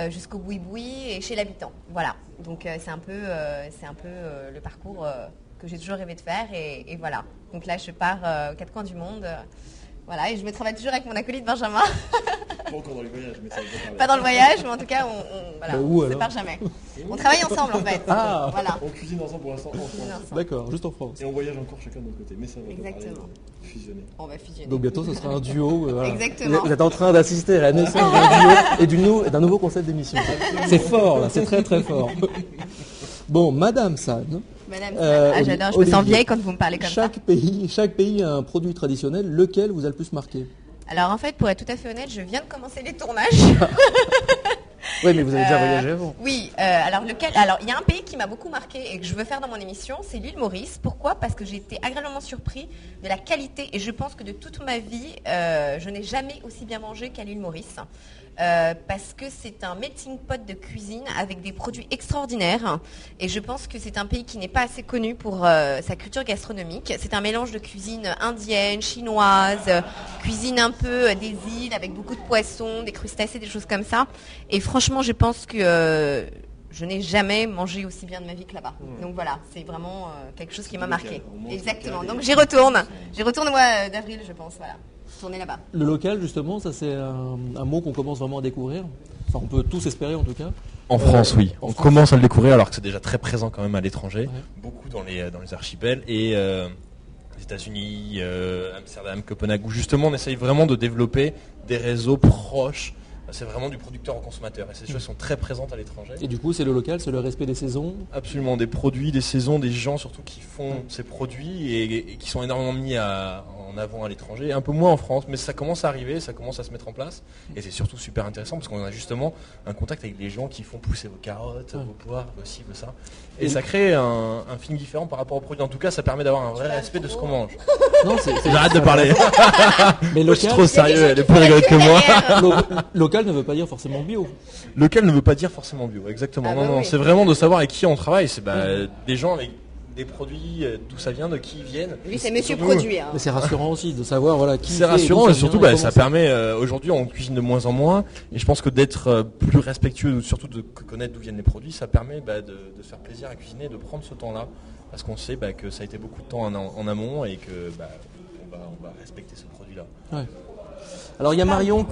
G: jusqu'au boui-boui et chez l'habitant. Voilà. Donc c'est un peu le parcours que j'ai toujours rêvé de faire et voilà. Donc là je pars aux quatre coins du monde Voilà, et je me travaille toujours avec mon acolyte Benjamin.
H: Pas encore dans les voyages, mais ça va pas parler.
G: Pas dans le voyage, mais en tout cas, voilà,
B: Bah, où,
G: on ne se
B: alors
G: sépare jamais. On travaille ensemble en fait.
B: Ah.
G: Voilà.
H: On cuisine ensemble pour l'instant en France.
B: D'accord, juste en France.
H: Et on voyage encore chacun de notre côté, mais ça va pas
G: Exactement.
H: parler, fusionner.
G: On va fusionner.
B: Donc bientôt, ce sera un duo. Voilà.
G: Exactement.
B: Vous êtes en train d'assister à la naissance d'un duo et d'un nouveau concept d'émission. C'est fort, là, c'est très très fort. Bon, Madame San.
G: Madame, j'adore, je me sens
B: Olivier,
G: vieille quand vous me parlez comme ça.
B: Chaque pays a un produit traditionnel. Lequel vous a le plus marqué?
G: Alors en fait, pour être tout à fait honnête, je viens de commencer les tournages.
B: Oui, mais vous avez déjà voyagé avant.
G: Oui, alors lequel? Alors il y a un pays qui m'a beaucoup marqué et que je veux faire dans mon émission, c'est l'île Maurice. Pourquoi? Parce que j'ai été agréablement surpris de la qualité et je pense que de toute ma vie, je n'ai jamais aussi bien mangé qu'à l'île Maurice. Parce que c'est un melting pot de cuisine avec des produits extraordinaires et je pense que c'est un pays qui n'est pas assez connu pour sa culture gastronomique. C'est un mélange de cuisine indienne, chinoise, cuisine un peu des îles avec beaucoup de poissons, des crustacés, des choses comme ça. Et franchement, je pense que je n'ai jamais mangé aussi bien de ma vie que là-bas. Donc voilà, c'est vraiment quelque chose qui m'a marqué. Exactement. Donc j'y retourne. J'y retourne au mois d'avril, je pense. Voilà. Tourner là-bas.
B: Le local, justement, ça c'est un mot qu'on commence vraiment à découvrir. Enfin, on peut tous espérer en tout cas.
I: En France, oui.
B: En
I: On
B: France.
I: commence à le découvrir alors que c'est déjà très présent quand même à l'étranger.
B: Ouais.
I: Beaucoup dans les archipels et les États-Unis, Amsterdam, Copenhague, où justement on essaye vraiment de développer des réseaux proches. C'est vraiment du producteur au consommateur et ces choses sont très présentes à l'étranger.
B: Et du coup, c'est le local, c'est le respect des saisons.
I: Absolument, des produits, des saisons, des gens surtout qui font ces produits et qui sont énormément mis en avant à l'étranger, un peu moins en France, mais ça commence à arriver, ça commence à se mettre en place et c'est surtout super intéressant parce qu'on a justement un contact avec des gens qui font pousser vos carottes, vos poires, vos ci, vos ça. Et ça crée un feeling différent par rapport aux produits. En tout cas, ça permet d'avoir un vrai respect de ce qu'on mange.
B: Non,
I: J'arrête de parler.
B: Mais
I: Moi, je suis
B: local,
I: trop sérieux, elle est plus rigolote que moi.
B: local ne veut pas dire forcément bio.
I: Lequel ne veut pas dire forcément bio, exactement.
G: Ah
I: non,
G: bah
I: non,
G: oui.
I: c'est vraiment de savoir avec qui on travaille. C'est des gens avec des produits, d'où ça vient, de qui ils viennent.
G: Lui, c'est monsieur
I: Surtout,
G: produit. Hein.
B: Mais c'est rassurant aussi de savoir voilà qui.
I: C'est
B: fait,
I: rassurant
B: d'où
I: et
B: ça
I: surtout
B: vient,
I: ça
B: comment
I: permet, aujourd'hui on cuisine de moins en moins et je pense que d'être plus respectueux, surtout de connaître d'où viennent les produits, ça permet de se faire plaisir à cuisiner et de prendre ce temps-là parce qu'on sait que ça a été beaucoup de temps en amont et que on va respecter ce produit-là.
B: Ouais. Alors il y a Marion.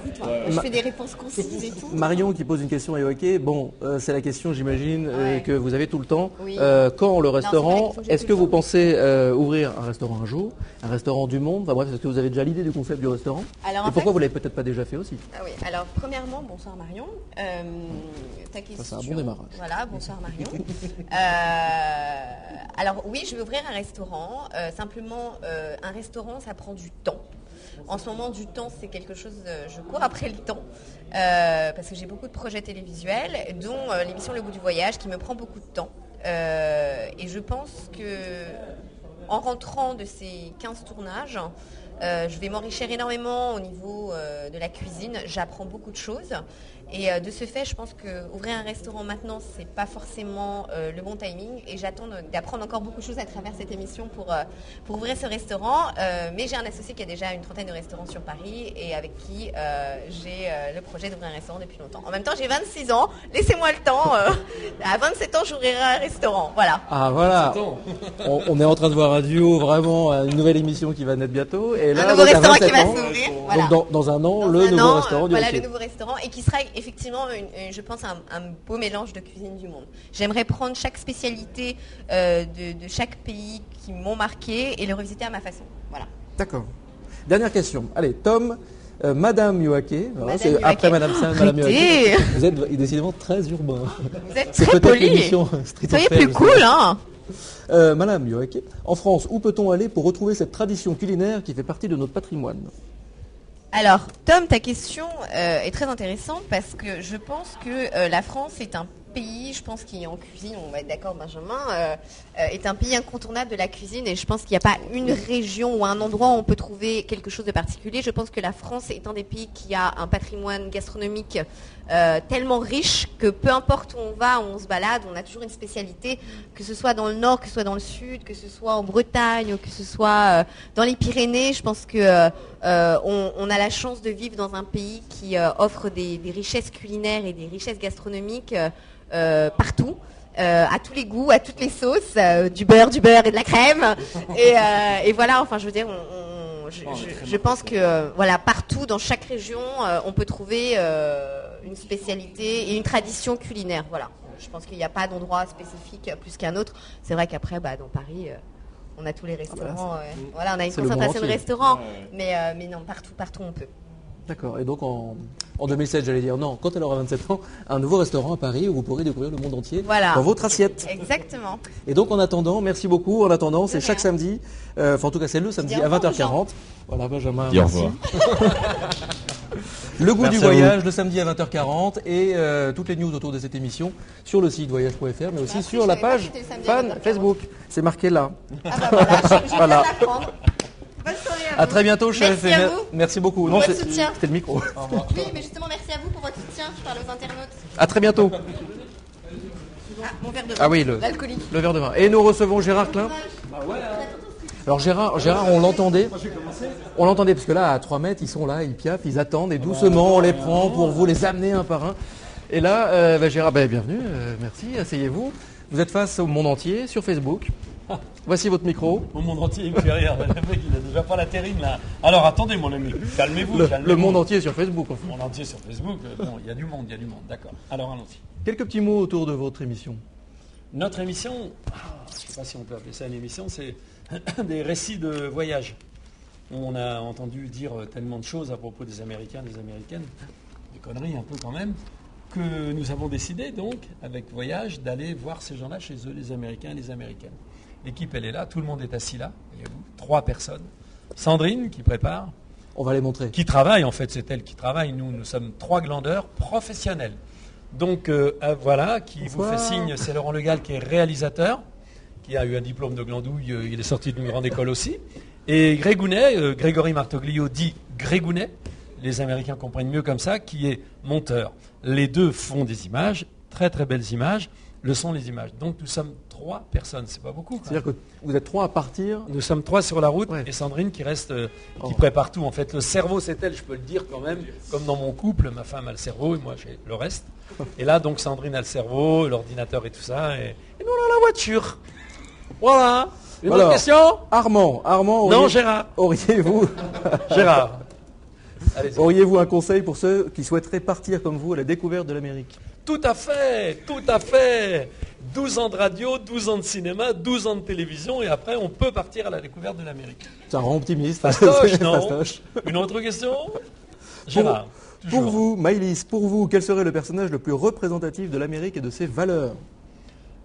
G: Je fais des réponses concises et tout.
B: Marion qui pose une question à évoquer. Bon, c'est la question, j'imagine,
G: Ouais.
B: que vous avez tout le temps.
G: Oui.
B: Quand le
G: c'est pas la
B: restaurant,
G: question que j'ai
B: est-ce
G: tout
B: que
G: le
B: vous
G: temps.
B: pensez ouvrir un restaurant un jour, un restaurant du monde? Enfin bref, est-ce que vous avez déjà l'idée du concept du restaurant?
G: Alors,
B: Et
G: en
B: pourquoi
G: fait-
B: vous l'avez peut-être pas déjà fait aussi?
G: Ah oui, alors premièrement, bonsoir Marion. Ta question.
B: c'est un bon démarrage.
G: Voilà, bonsoir Marion. Alors oui, je vais ouvrir un restaurant. Simplement, un restaurant, ça prend du temps. En ce moment, du temps, c'est quelque chose, je cours après le temps, parce que j'ai beaucoup de projets télévisuels, dont l'émission Le Goût du Voyage, qui me prend beaucoup de temps. Et je pense que en rentrant de ces 15 tournages, je vais m'enrichir énormément au niveau de la cuisine. J'apprends beaucoup de choses. Et de ce fait, je pense qu'ouvrir un restaurant maintenant, c'est pas forcément le bon timing. Et j'attends d'apprendre encore beaucoup de choses à travers cette émission pour ouvrir ce restaurant. Mais j'ai un associé qui a déjà une trentaine de restaurants sur Paris et avec qui j'ai le projet d'ouvrir un restaurant depuis longtemps. En même temps, j'ai 26 ans. Laissez-moi le temps. À 27 ans, j'ouvrirai un restaurant. Voilà.
B: Ah voilà, on est en train de voir un duo, vraiment une nouvelle émission qui va naître bientôt. Et là,
G: Un nouveau
B: donc, à
G: restaurant qui
B: 27
G: va
B: ans,
G: s'ouvrir. Voilà.
B: donc dans un an,
G: Dans
B: le
G: un
B: nouveau
G: an,
B: restaurant du
G: voilà
B: Hockey.
G: le nouveau restaurant et qui sera effectivement, je pense, un beau mélange de cuisine du monde. J'aimerais prendre chaque spécialité de chaque pays qui m'ont marqué et le revisiter à ma façon. Voilà.
B: D'accord. Dernière question. Allez, Tom, Madame Yoake. Voilà,
G: Madame
B: c'est
G: Yoake.
B: après Madame San, Madame
G: Arrêtez.
B: Yoake. Vous êtes décidément très urbain.
G: Vous êtes
B: C'est
G: très
B: peut-être
G: poli.
B: l'émission Street
G: Soyez
B: of Fail,
G: plus
B: je sais
G: cool,
B: pas.
G: hein.
B: Madame Yoake, en France, où peut-on aller pour retrouver cette tradition culinaire qui fait partie de notre patrimoine?
G: Alors, Tom, ta question est très intéressante parce que je pense que la France est un pays, je pense, qui en cuisine, on va être d'accord Benjamin, est un pays incontournable de la cuisine et je pense qu'il n'y a pas une région ou un endroit où on peut trouver quelque chose de particulier. Je pense que la France est un des pays qui a un patrimoine gastronomique tellement riche que peu importe où on va, où on se balade, on a toujours une spécialité, que ce soit dans le nord, que ce soit dans le sud, que ce soit en Bretagne ou que ce soit dans les Pyrénées. Je pense que on a la chance de vivre dans un pays qui offre des richesses culinaires et des richesses gastronomiques partout. À tous les goûts, à toutes les sauces, du beurre et de la crème. Et voilà, enfin, je veux dire, je pense que voilà, partout, dans chaque région, on peut trouver une spécialité et une tradition culinaire. Voilà. Je pense qu'il n'y a pas d'endroit spécifique plus qu'un autre. C'est vrai qu'après, dans Paris, on a tous les restaurants. Voilà, on a une concentration de restaurants, mais non, partout on peut.
B: D'accord. Et donc en 2007, j'allais dire, non, quand elle aura 27 ans, un nouveau restaurant à Paris où vous pourrez découvrir le monde entier dans votre assiette.
G: Exactement.
B: Et donc en attendant, merci beaucoup. En attendant, c'est chaque samedi, en tout cas c'est le samedi à 20h40. Voilà, Benjamin, merci. Le goût du voyage, le samedi à 20h40 et toutes les news autour de cette émission sur le site voyage.fr, mais aussi sur la page fan Facebook. C'est marqué là.
G: Ah bah voilà, je viens de l'apprendre. Bonne soirée à vous.
B: À très bientôt, chef.
G: Merci à vous.
B: Merci beaucoup.
G: Pour votre soutien.
B: C'était le micro.
G: Oui, mais justement, merci à vous pour votre soutien. Je parle aux internautes.
B: À très bientôt.
G: Ah, mon verre de vin.
B: Ah oui,
G: l'alcoolique.
B: Le verre de vin. Et nous recevons Gérard Klein. Alors Gérard, on l'entendait. On l'entendait parce que là, à 3 mètres, ils sont là, ils piaffent, ils attendent et doucement, on les prend pour vous les amener un par un. Et là, Gérard, bienvenue, merci, asseyez-vous. Vous êtes face au monde entier sur Facebook. Voici votre micro.
J: Au monde entier, il me fait rire. Le mec, il a déjà pas la terrine là. Alors attendez, mon ami, calmez-vous.
B: Le monde entier sur Facebook, en fait.
J: Le monde entier sur Facebook. Bon, il y a du monde, d'accord. Alors allons-y.
B: Quelques petits mots autour de votre émission.
J: Notre émission, je ne sais pas si on peut appeler ça une émission, c'est des récits de voyage. On a entendu dire tellement de choses à propos des Américains, des Américaines, des conneries un peu quand même, que nous avons décidé donc, avec Voyage, d'aller voir ces gens-là chez eux, les Américains et les Américaines. L'équipe, elle est là, tout le monde est assis là, voyez-vous, 3 personnes. Sandrine qui prépare.
B: On va les montrer.
J: Qui travaille, en fait, c'est elle qui travaille. Nous sommes 3 glandeurs professionnels. Donc voilà, qui vous fait signe, c'est Laurent Legal qui est réalisateur, qui a eu un diplôme de glandouille, il est sorti d'une grande école aussi. Et Grégounet, Grégory Martoglio dit Grégounet, les Américains comprennent mieux comme ça, qui est monteur. Les deux font des images, très très belles images, le sont les images. Donc nous sommes 3 personnes, c'est pas beaucoup.
B: C'est-à-dire que vous êtes 3 à partir.
J: Nous sommes 3 sur la route et Sandrine qui reste, qui prépare tout. En fait, le cerveau c'est elle, je peux le dire quand même, comme dans mon couple, ma femme a le cerveau et moi j'ai le reste. Et là donc Sandrine a le cerveau, l'ordinateur et tout ça, et nous on a la voiture. Voilà. Une autre question ?
B: Armand.
J: Non, Gérard.
B: Auriez-vous
J: Gérard.
B: Auriez-vous un conseil pour ceux qui souhaiteraient partir comme vous à la découverte de l'Amérique ?
J: Tout à fait, tout à fait. 12 ans de radio, 12 ans de cinéma, 12 ans de télévision, et après on peut partir à la découverte de l'Amérique.
B: Ça rend optimiste.
J: Fastoche, non ? Une autre question ? Gérard.
B: Pour vous, Maëlys, quel serait le personnage le plus représentatif de l'Amérique et de ses valeurs ?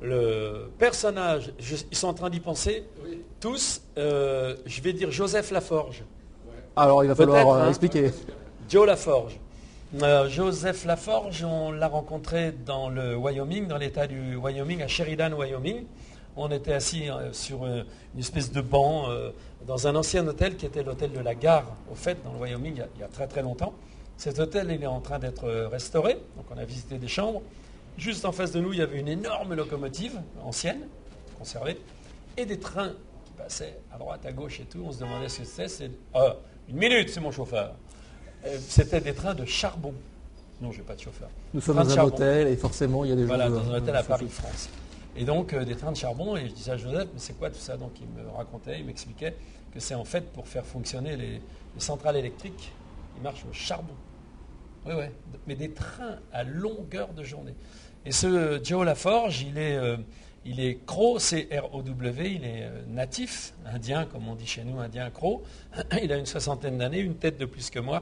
J: Le personnage, ils sont en train d'y penser, tous, je vais dire Joseph Laforge.
B: Alors il va falloir expliquer.
J: Joe Laforge. Joseph Laforge, on l'a rencontré dans le Wyoming, dans l'état du Wyoming, à Sheridan, Wyoming. On était assis sur une espèce de banc dans un ancien hôtel qui était l'hôtel de la gare, au fait, dans le Wyoming, il y a très très longtemps. Cet hôtel, il est en train d'être restauré, donc on a visité des chambres. Juste en face de nous, il y avait une énorme locomotive ancienne, conservée, et des trains qui passaient à droite, à gauche et tout. On se demandait ce que c'était. Une minute, c'est mon chauffeur. C'était des trains de charbon. Non, je n'ai pas de chauffeur.
B: Nous sommes dans un hôtel et forcément, il y a des gens...
J: Voilà, dans un hôtel à Paris, France. Et donc, des trains de charbon. Et je disais à Joseph, mais c'est quoi tout ça ? Donc, il me racontait, il m'expliquait que c'est en fait pour faire fonctionner les centrales électriques. Ils marchent au charbon. Oui, mais des trains à longueur de journée. Et ce Joe Laforge, il est Crow, C-R-O-W, il est natif, indien, comme on dit chez nous, indien Crow. Il a une 60aine d'années, une tête de plus que moi.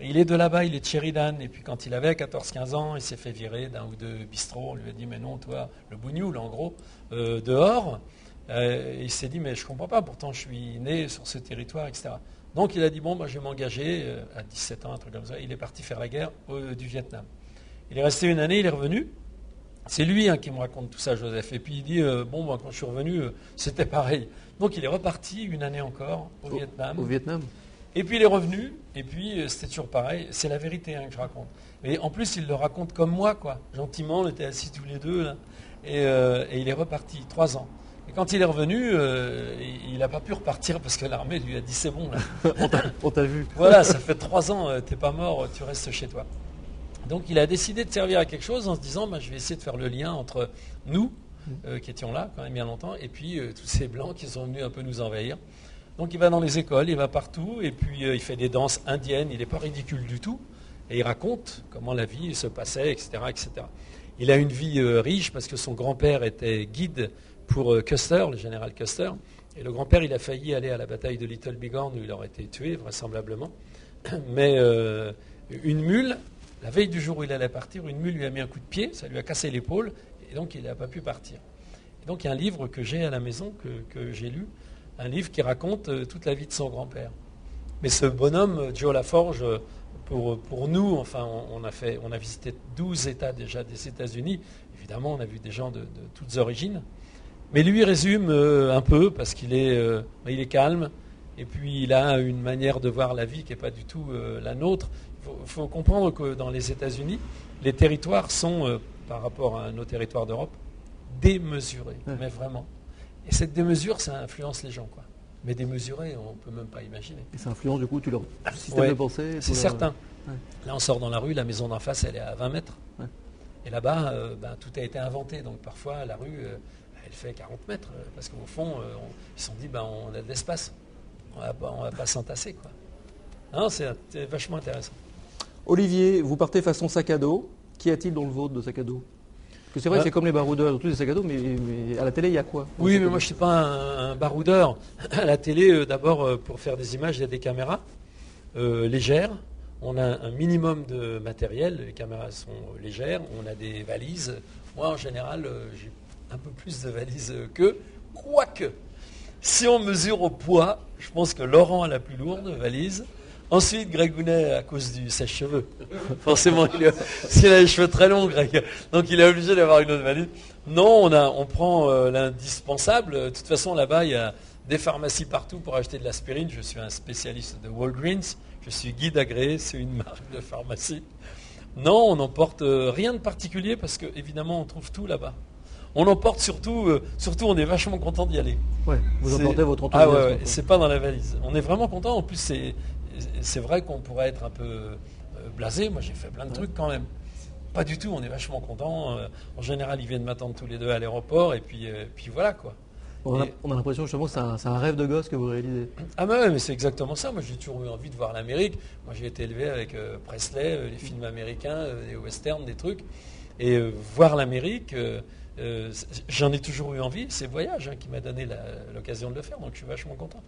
J: Et il est de là-bas, il est de Sheridan. Et puis quand il avait 14-15 ans, il s'est fait virer d'un ou deux bistrots. On lui a dit, mais non, toi, le bougnoul, en gros, dehors. Il s'est dit, mais je ne comprends pas, pourtant je suis né sur ce territoire, etc. Donc il a dit, bon, je vais m'engager à 17 ans, un truc comme ça. Il est parti faire la guerre du Vietnam. Il est resté une année, il est revenu. C'est lui qui me raconte tout ça, Joseph. Et puis il dit, quand je suis revenu, c'était pareil. Donc il est reparti une année encore au Vietnam.
B: Au Vietnam.
J: Et puis il est revenu, et puis c'était toujours pareil. C'est la vérité que je raconte. Et en plus, il le raconte comme moi, quoi. Gentiment, on était assis tous les deux, là. Et il est reparti, 3 ans. Et quand il est revenu, il n'a pas pu repartir parce que l'armée lui a dit, c'est bon, là.
B: On t'a vu.
J: Voilà, ça fait 3 ans, t'es pas mort, tu restes chez toi. Donc il a décidé de servir à quelque chose en se disant, je vais essayer de faire le lien entre nous, qui étions là quand même bien longtemps, et puis tous ces blancs qui sont venus un peu nous envahir. Donc il va dans les écoles, il va partout, et puis il fait des danses indiennes, il n'est pas ridicule du tout, et il raconte comment la vie se passait, etc. etc. Il a une vie riche parce que son grand-père était guide pour Custer, le général Custer, et le grand-père il a failli aller à la bataille de Little Bighorn où il aurait été tué vraisemblablement, mais une mule, la veille du jour où il allait partir, une mule lui a mis un coup de pied, ça lui a cassé l'épaule, et donc il n'a pas pu partir. Et donc il y a un livre que j'ai à la maison, que j'ai lu, un livre qui raconte toute la vie de son grand-père. Mais ce bonhomme, Joe Laforge, pour nous, enfin, on a visité 12 États déjà des États-Unis. Évidemment, on a vu des gens de toutes origines. Mais lui résume un peu parce qu'il il est calme et puis il a une manière de voir la vie qui n'est pas du tout la nôtre. Il faut comprendre que dans les États-Unis, les territoires sont, par rapport à nos territoires d'Europe, démesurés, mais vraiment. Et cette démesure, ça influence les gens, quoi. Mais démesuré, on ne peut même pas imaginer.
B: Et ça influence du coup leur système de pensée.
J: C'est certain. Là, on sort dans la rue, la maison d'en face, elle est à 20 mètres. Et là-bas, tout a été inventé. Donc parfois, la rue, elle fait 40 mètres. Parce qu'au fond, ils se sont dit, on a de l'espace. On ne va pas s'entasser, quoi. Non, c'est vachement intéressant.
B: Olivier, vous partez façon sac à dos. Qu'y a-t-il dans le vôtre de sac à dos? Parce que c'est vrai que c'est comme les baroudeurs, dans tous les sacs à dos, mais à la télé, il y a quoi?
J: Oui, mais moi, je ne suis pas un baroudeur. À la télé, d'abord, pour faire des images, il y a des caméras légères. On a un minimum de matériel. Les caméras sont légères. On a des valises. Moi, en général, j'ai un peu plus de valises qu'eux. Quoique, si on mesure au poids, je pense que Laurent a la plus lourde valise. Ensuite, Greg Gounet, à cause du sèche-cheveux. Forcément, parce qu'il a les cheveux très longs, Greg. Donc, il est obligé d'avoir une autre valise. Non, on prend l'indispensable. De toute façon, là-bas, il y a des pharmacies partout pour acheter de l'aspirine. Je suis un spécialiste de Walgreens. Je suis guide agréé. C'est une marque de pharmacie. Non, on n'emporte rien de particulier parce qu'évidemment, on trouve tout là-bas. On emporte surtout, on est vachement content d'y aller.
B: Ouais, vous emportez votre enthousiasme.
J: Ah ouais, c'est pas dans la valise. On est vraiment content. En plus, c'est vrai qu'on pourrait être un peu blasé. Moi, j'ai fait plein de trucs quand même. Pas du tout, on est vachement content. En général, ils viennent m'attendre tous les deux à l'aéroport et puis voilà, quoi.
B: On a l'impression justement que c'est un rêve de gosse que vous réalisez.
J: Ah bah ouais, mais c'est exactement ça. Moi, j'ai toujours eu envie de voir l'Amérique. Moi, j'ai été élevé avec Presley, les films américains, les westerns, des trucs. Et voir l'Amérique, j'en ai toujours eu envie. C'est Voyage qui m'a donné l'occasion de le faire, donc je suis vachement content.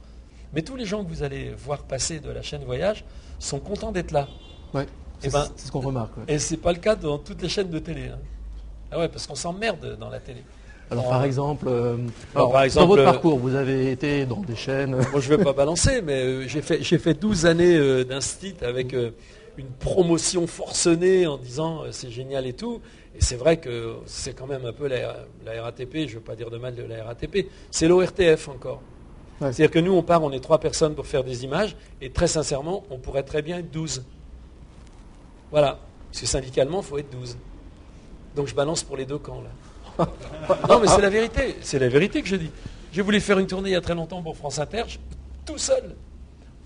J: Mais tous les gens que vous allez voir passer de la chaîne Voyage sont contents d'être là.
B: Ouais, c'est ce qu'on remarque. Ouais.
J: Et c'est pas le cas dans toutes les chaînes de télé. Hein. Ah ouais, parce qu'on s'emmerde dans la télé.
B: Alors par exemple, dans votre parcours, vous avez été dans des chaînes...
J: Moi je ne vais pas balancer, mais j'ai fait 12 années d'instit avec une promotion forcenée en disant c'est génial et tout. Et c'est vrai que c'est quand même un peu la RATP, je ne veux pas dire de mal de la RATP, c'est l'ORTF encore. Ouais. C'est-à-dire que nous on est 3 personnes pour faire des images, et très sincèrement, on pourrait très bien être 12. Voilà, parce que syndicalement, il faut être 12. Donc je balance pour les deux camps là. Non mais c'est la vérité que je dis. J'ai voulu faire une tournée il y a très longtemps pour France Inter, tout seul.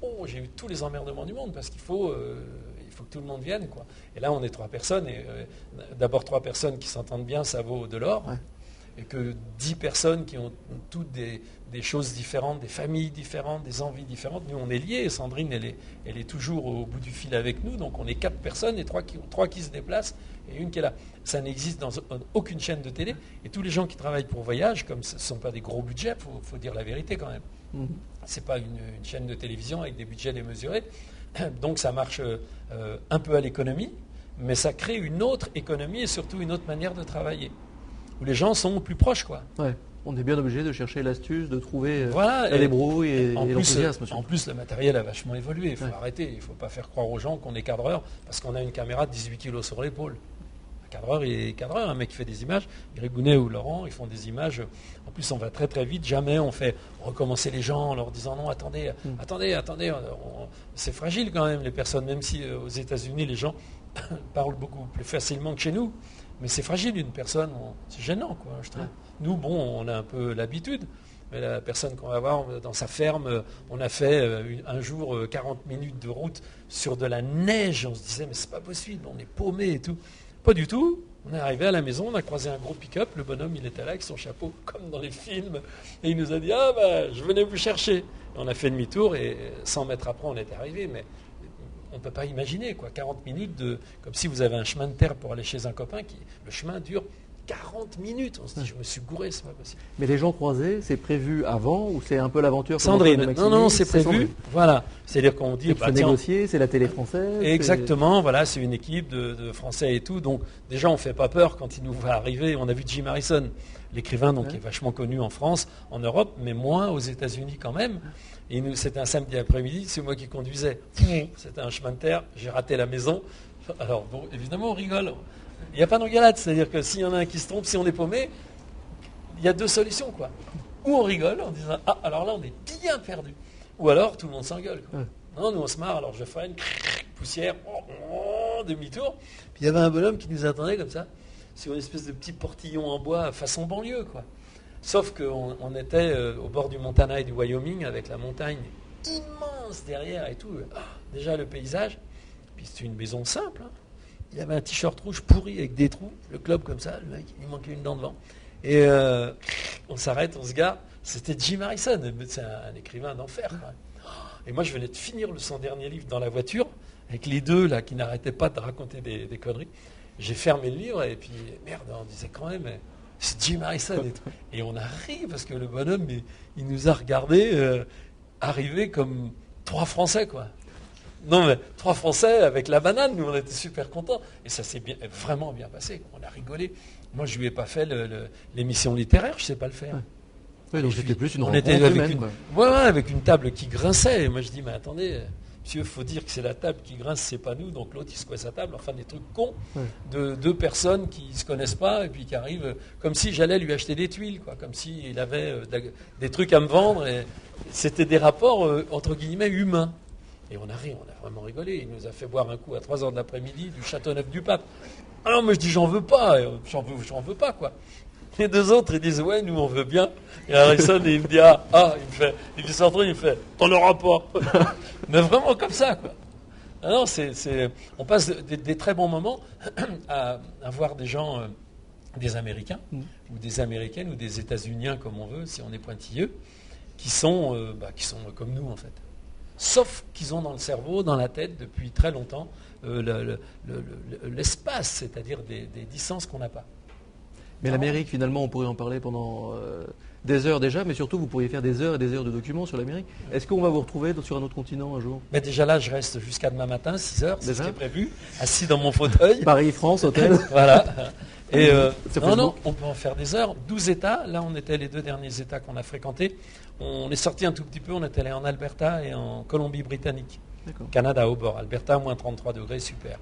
J: Oh, j'ai eu tous les emmerdements du monde parce qu'il faut que tout le monde vienne, quoi. Et là on est 3 personnes, et d'abord 3 personnes qui s'entendent bien, ça vaut de l'or. Ouais. Et que 10 personnes qui ont toutes des choses différentes, des familles différentes, des envies différentes. Nous on est liés, Sandrine elle est toujours au bout du fil avec nous, donc on est 4 personnes et 3 qui se déplacent et une qui est là. Ça n'existe dans aucune chaîne de télé, et tous les gens qui travaillent pour Voyage, comme ce ne sont pas des gros budgets, il faut dire la vérité quand même. Ce n'est pas une chaîne de télévision avec des budgets démesurés, donc ça marche un peu à l'économie, mais ça crée une autre économie et surtout une autre manière de travailler, où les gens sont plus proches, quoi.
B: Ouais. On est bien obligé de chercher l'astuce, de trouver la débrouille et l'enthousiasme.
J: En plus, le matériel a vachement évolué. Il faut arrêter. Il ne faut pas faire croire aux gens qu'on est cadreur parce qu'on a une caméra de 18 kg sur l'épaule. Un cadreur, il est cadreur. Un mec qui fait des images, Greg Gounet ou Laurent, ils font des images. En plus, on va très très vite. Jamais on fait recommencer les gens en leur disant non, attendez. C'est fragile quand même, les personnes. Même si aux États-Unis, les gens parlent beaucoup plus facilement que chez nous. Mais c'est fragile, une personne, c'est gênant, quoi, je trouve. Nous, on a un peu l'habitude, mais la personne qu'on va voir dans sa ferme, on a fait un jour 40 minutes de route sur de la neige, on se disait, mais c'est pas possible, on est paumé et tout. Pas du tout, On est arrivé à la maison, on a croisé un gros pick-up, le bonhomme il était là avec son chapeau comme dans les films, et il nous a dit « Ah bah je venais vous chercher ». Et on a fait demi-tour et 100 mètres après on était arrivé, mais on ne peut pas imaginer, quoi, 40 minutes, comme si vous avez un chemin de terre pour aller chez un copain, le chemin dure 40 minutes. On se dit, je me suis gouré, c'est pas possible.
B: Mais les gens croisés, c'est prévu avant ou c'est un peu l'aventure
J: Sandrine, non, c'est prévu.
B: Sandrine.
J: Voilà, c'est-à-dire qu'on dit...
B: Il faut négocier, c'est la télé française.
J: Exactement, voilà, c'est une équipe de Français et tout. Donc déjà, on ne fait pas peur quand il nous va arriver. On a vu Jim Harrison, l'écrivain qui est vachement connu en France, en Europe, mais moins aux États-Unis quand même. Et c'était un samedi après-midi, c'est moi qui conduisais. C'était un chemin de terre, j'ai raté la maison. Alors, bon, évidemment, on rigole. Il n'y a pas d'engueulade, c'est-à-dire que s'il y en a un qui se trompe, si on est paumé, il y a deux solutions, quoi. Ou on rigole en disant « Ah, alors là, on est bien perdu ». Ou alors, tout le monde s'engueule, quoi. Non, nous, on se marre, alors je freine, poussière, demi-tour. Puis il y avait un bonhomme qui nous attendait comme ça, sur une espèce de petit portillon en bois façon banlieue, quoi. Sauf qu'on était au bord du Montana et du Wyoming, avec la montagne immense derrière et tout. Déjà, le paysage. Puis c'était une maison simple, hein. Il avait un t-shirt rouge pourri avec des trous, le club comme ça, le mec, il manquait une dent devant. Et on s'arrête, on se gare. C'était Jim Harrison, c'est un écrivain d'enfer, quoi. Et moi, je venais de finir son dernier livre dans la voiture, avec les deux là qui n'arrêtaient pas de raconter des conneries. J'ai fermé le livre et puis, merde, on disait quand même, c'est Jim Harrison. Et on a ri parce que le bonhomme, il nous a regardé arriver comme 3 Français, quoi. Non, mais 3 Français avec la banane, nous on était super contents. Et ça s'est vraiment bien passé. On a rigolé. Moi, je lui ai pas fait l'émission littéraire, je sais pas le faire.
B: Oui, donc c'était plus une
J: on
B: rencontre
J: était avec
B: humaine,
J: avec une table qui grinçait. Et moi, je dis, mais attendez, monsieur, il faut dire que c'est la table qui grince, c'est pas nous. Donc l'autre, il secouait sa table. Enfin, des trucs cons de 2 personnes qui ne se connaissent pas et puis qui arrivent comme si j'allais lui acheter des tuiles, quoi. Comme s'il avait des trucs à me vendre. Et c'était des rapports, entre guillemets, humains. Et on a ri, on a vraiment rigolé. Il nous a fait boire un coup à 3h de l'après-midi du Châteauneuf-du-Pape. Ah non, mais je dis, j'en veux pas, quoi. Les 2 autres, ils disent, ouais, nous, on veut bien. Et Harrison, il me dit, il dit, Sandrine, il fait, t'en auras pas. Mais vraiment comme ça, quoi. Ah non, on passe des très bons moments à voir des gens, des Américains, ou des Américaines, ou des États-Uniens, comme on veut, si on est pointilleux, qui sont comme nous, en fait. Sauf qu'ils ont dans le cerveau, dans la tête, depuis très longtemps, l'espace, c'est-à-dire des distances qu'on n'a pas.
B: Mais l'Amérique, finalement, on pourrait en parler pendant des heures déjà, mais surtout, vous pourriez faire des heures et des heures de documents sur l'Amérique. Est-ce qu'on va vous retrouver sur un autre continent un jour?
J: Mais déjà là, je reste jusqu'à demain matin, 6h, c'est ce qui est prévu, assis dans mon fauteuil.
B: Paris, France, hôtel.
J: Voilà. Et non, on peut en faire des heures. 12 États, là on était les 2 derniers États qu'on a fréquentés. On est sorti un tout petit peu, on est allé en Alberta et en Colombie-Britannique. Canada au bord, Alberta, moins 33 degrés, super.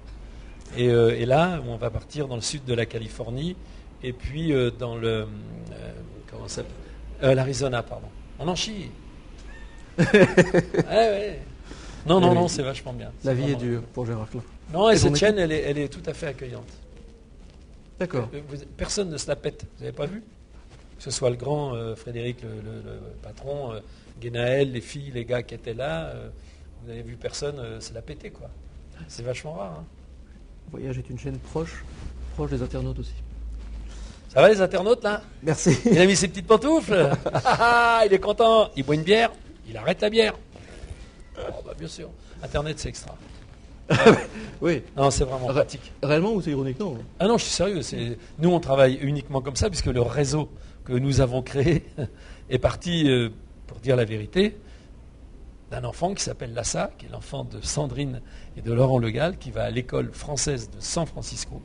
J: Et là, on va partir dans le sud de la Californie et puis dans le... comment ça s'appelle l'Arizona, pardon. On en chie. Non, c'est vachement bien.
B: La vie est dure pour Gérard Klein.
J: Non, et cette chaîne, elle est tout à fait accueillante.
B: D'accord.
J: Personne ne se la pète, vous n'avez pas vu? Que ce soit le grand Frédéric, le patron, Guénaël, les filles, les gars qui étaient là, vous n'avez vu personne se la péter, quoi. C'est vachement rare. Hein.
B: Voyage est une chaîne proche des internautes aussi.
J: Ça va les internautes là?
B: Merci.
J: Il a mis ses petites pantoufles. Il est content. Il boit une bière. Il arrête la bière. Bien sûr. Internet c'est extra.
B: Oui.
J: Non, c'est vraiment pratique.
B: Réellement ou c'est ironique? Non.
J: Ah non, je suis sérieux. Nous, on travaille uniquement comme ça, puisque le réseau que nous avons créé est parti, pour dire la vérité, d'un enfant qui s'appelle Lassa, qui est l'enfant de Sandrine et de Laurent Le Gall, qui va à l'école française de San Francisco,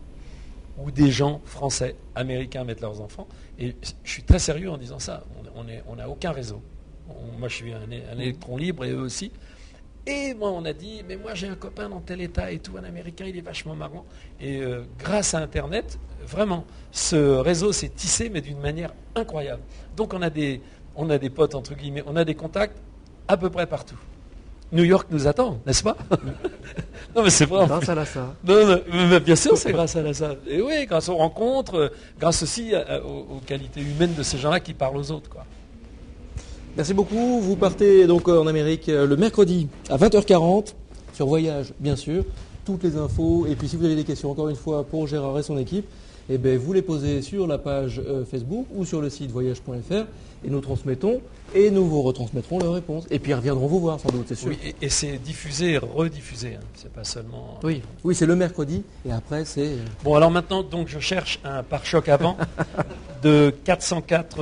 J: où des gens français, américains mettent leurs enfants. Et je suis très sérieux en disant ça. On n'a aucun réseau. Moi, je suis un électron libre et eux aussi. Et moi, on a dit, mais moi j'ai un copain dans tel état et tout, un Américain, il est vachement marrant. Et grâce à Internet, vraiment, ce réseau s'est tissé, mais d'une manière incroyable. Donc on a des potes, entre guillemets, on a des contacts à peu près partout. New York nous attend, n'est-ce pas? Non, mais c'est vrai.
B: Grâce à Lassa.
J: Non, mais bien sûr, c'est grâce à Lassa. Et oui, grâce aux rencontres, grâce aussi aux qualités humaines de ces gens-là qui parlent aux autres, quoi.
B: Merci beaucoup. Vous partez donc en Amérique le mercredi à 20h40 sur Voyage, bien sûr. Toutes les infos. Et puis si vous avez des questions, encore une fois, pour Gérard et son équipe, eh ben, vous les posez sur la page Facebook ou sur le site voyage.fr et nous transmettons et nous vous retransmettrons leurs réponses. Et puis ils reviendront vous voir sans doute, c'est sûr.
J: Oui, et c'est diffusé et rediffusé, hein. C'est pas seulement...
B: Oui, c'est le mercredi et après c'est...
J: Bon, alors maintenant, donc, je cherche un pare-choc avant de 404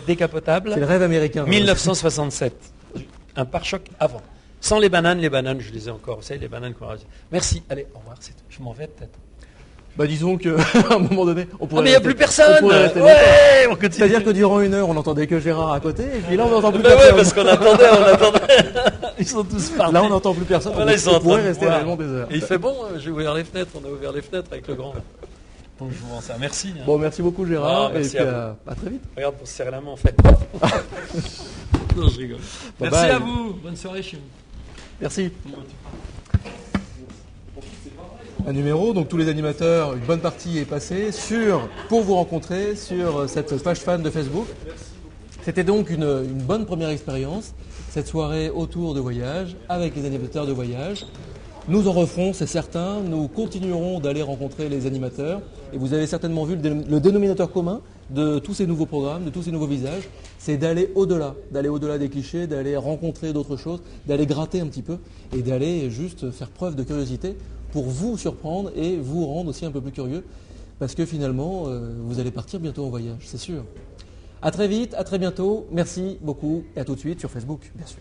J: décapotable.
B: C'est le rêve américain.
J: 1967. Un pare-choc avant. Sans les bananes, je les ai encore. Vous savez, les bananes qu'on a... Merci, allez, au revoir, c'est tout. Je m'en vais peut-être.
B: Bah disons qu'à un moment donné, on pourrait...
J: Ah mais il n'y a plus personne.
B: Ouais,
J: on continue.
B: C'est-à-dire que durant 1 heure, on n'entendait que Gérard à côté, et puis là, on n'entend plus
J: Ben
B: personne.
J: ouais, parce qu'on attendait. Ils sont tous partis.
B: Là, on n'entend plus personne.
J: Voilà, ils sont en
B: on
J: train
B: pourrait
J: de
B: rester
J: boire.
B: réellement des heures.
J: Et il fait bon, j'ai ouvert les fenêtres, on a ouvert les fenêtres avec le grand. Donc je vous rends ça. Merci. Hein.
B: Bon, merci beaucoup Gérard,
J: Ah, merci
B: et puis
J: à
B: à très vite.
J: Regarde pour se serrer la main en fait. Non, je rigole.
B: Bye
J: Merci
B: bye.
J: à vous. Bonne soirée chez vous.
B: Merci. Un numéro, donc tous les animateurs, une bonne partie est passée pour vous rencontrer sur cette page fan de Facebook. C'était donc une bonne première expérience, cette soirée autour de voyage, avec les animateurs de voyage. Nous en referons, c'est certain, nous continuerons d'aller rencontrer les animateurs, et vous avez certainement vu le dénominateur commun de tous ces nouveaux programmes, de tous ces nouveaux visages, c'est d'aller au-delà des clichés, d'aller rencontrer d'autres choses, d'aller gratter un petit peu, et d'aller juste faire preuve de curiosité pour vous surprendre et vous rendre aussi un peu plus curieux, parce que finalement, vous allez partir bientôt en voyage, c'est sûr. À très vite, à très bientôt, merci beaucoup, et à tout de suite sur Facebook, bien sûr.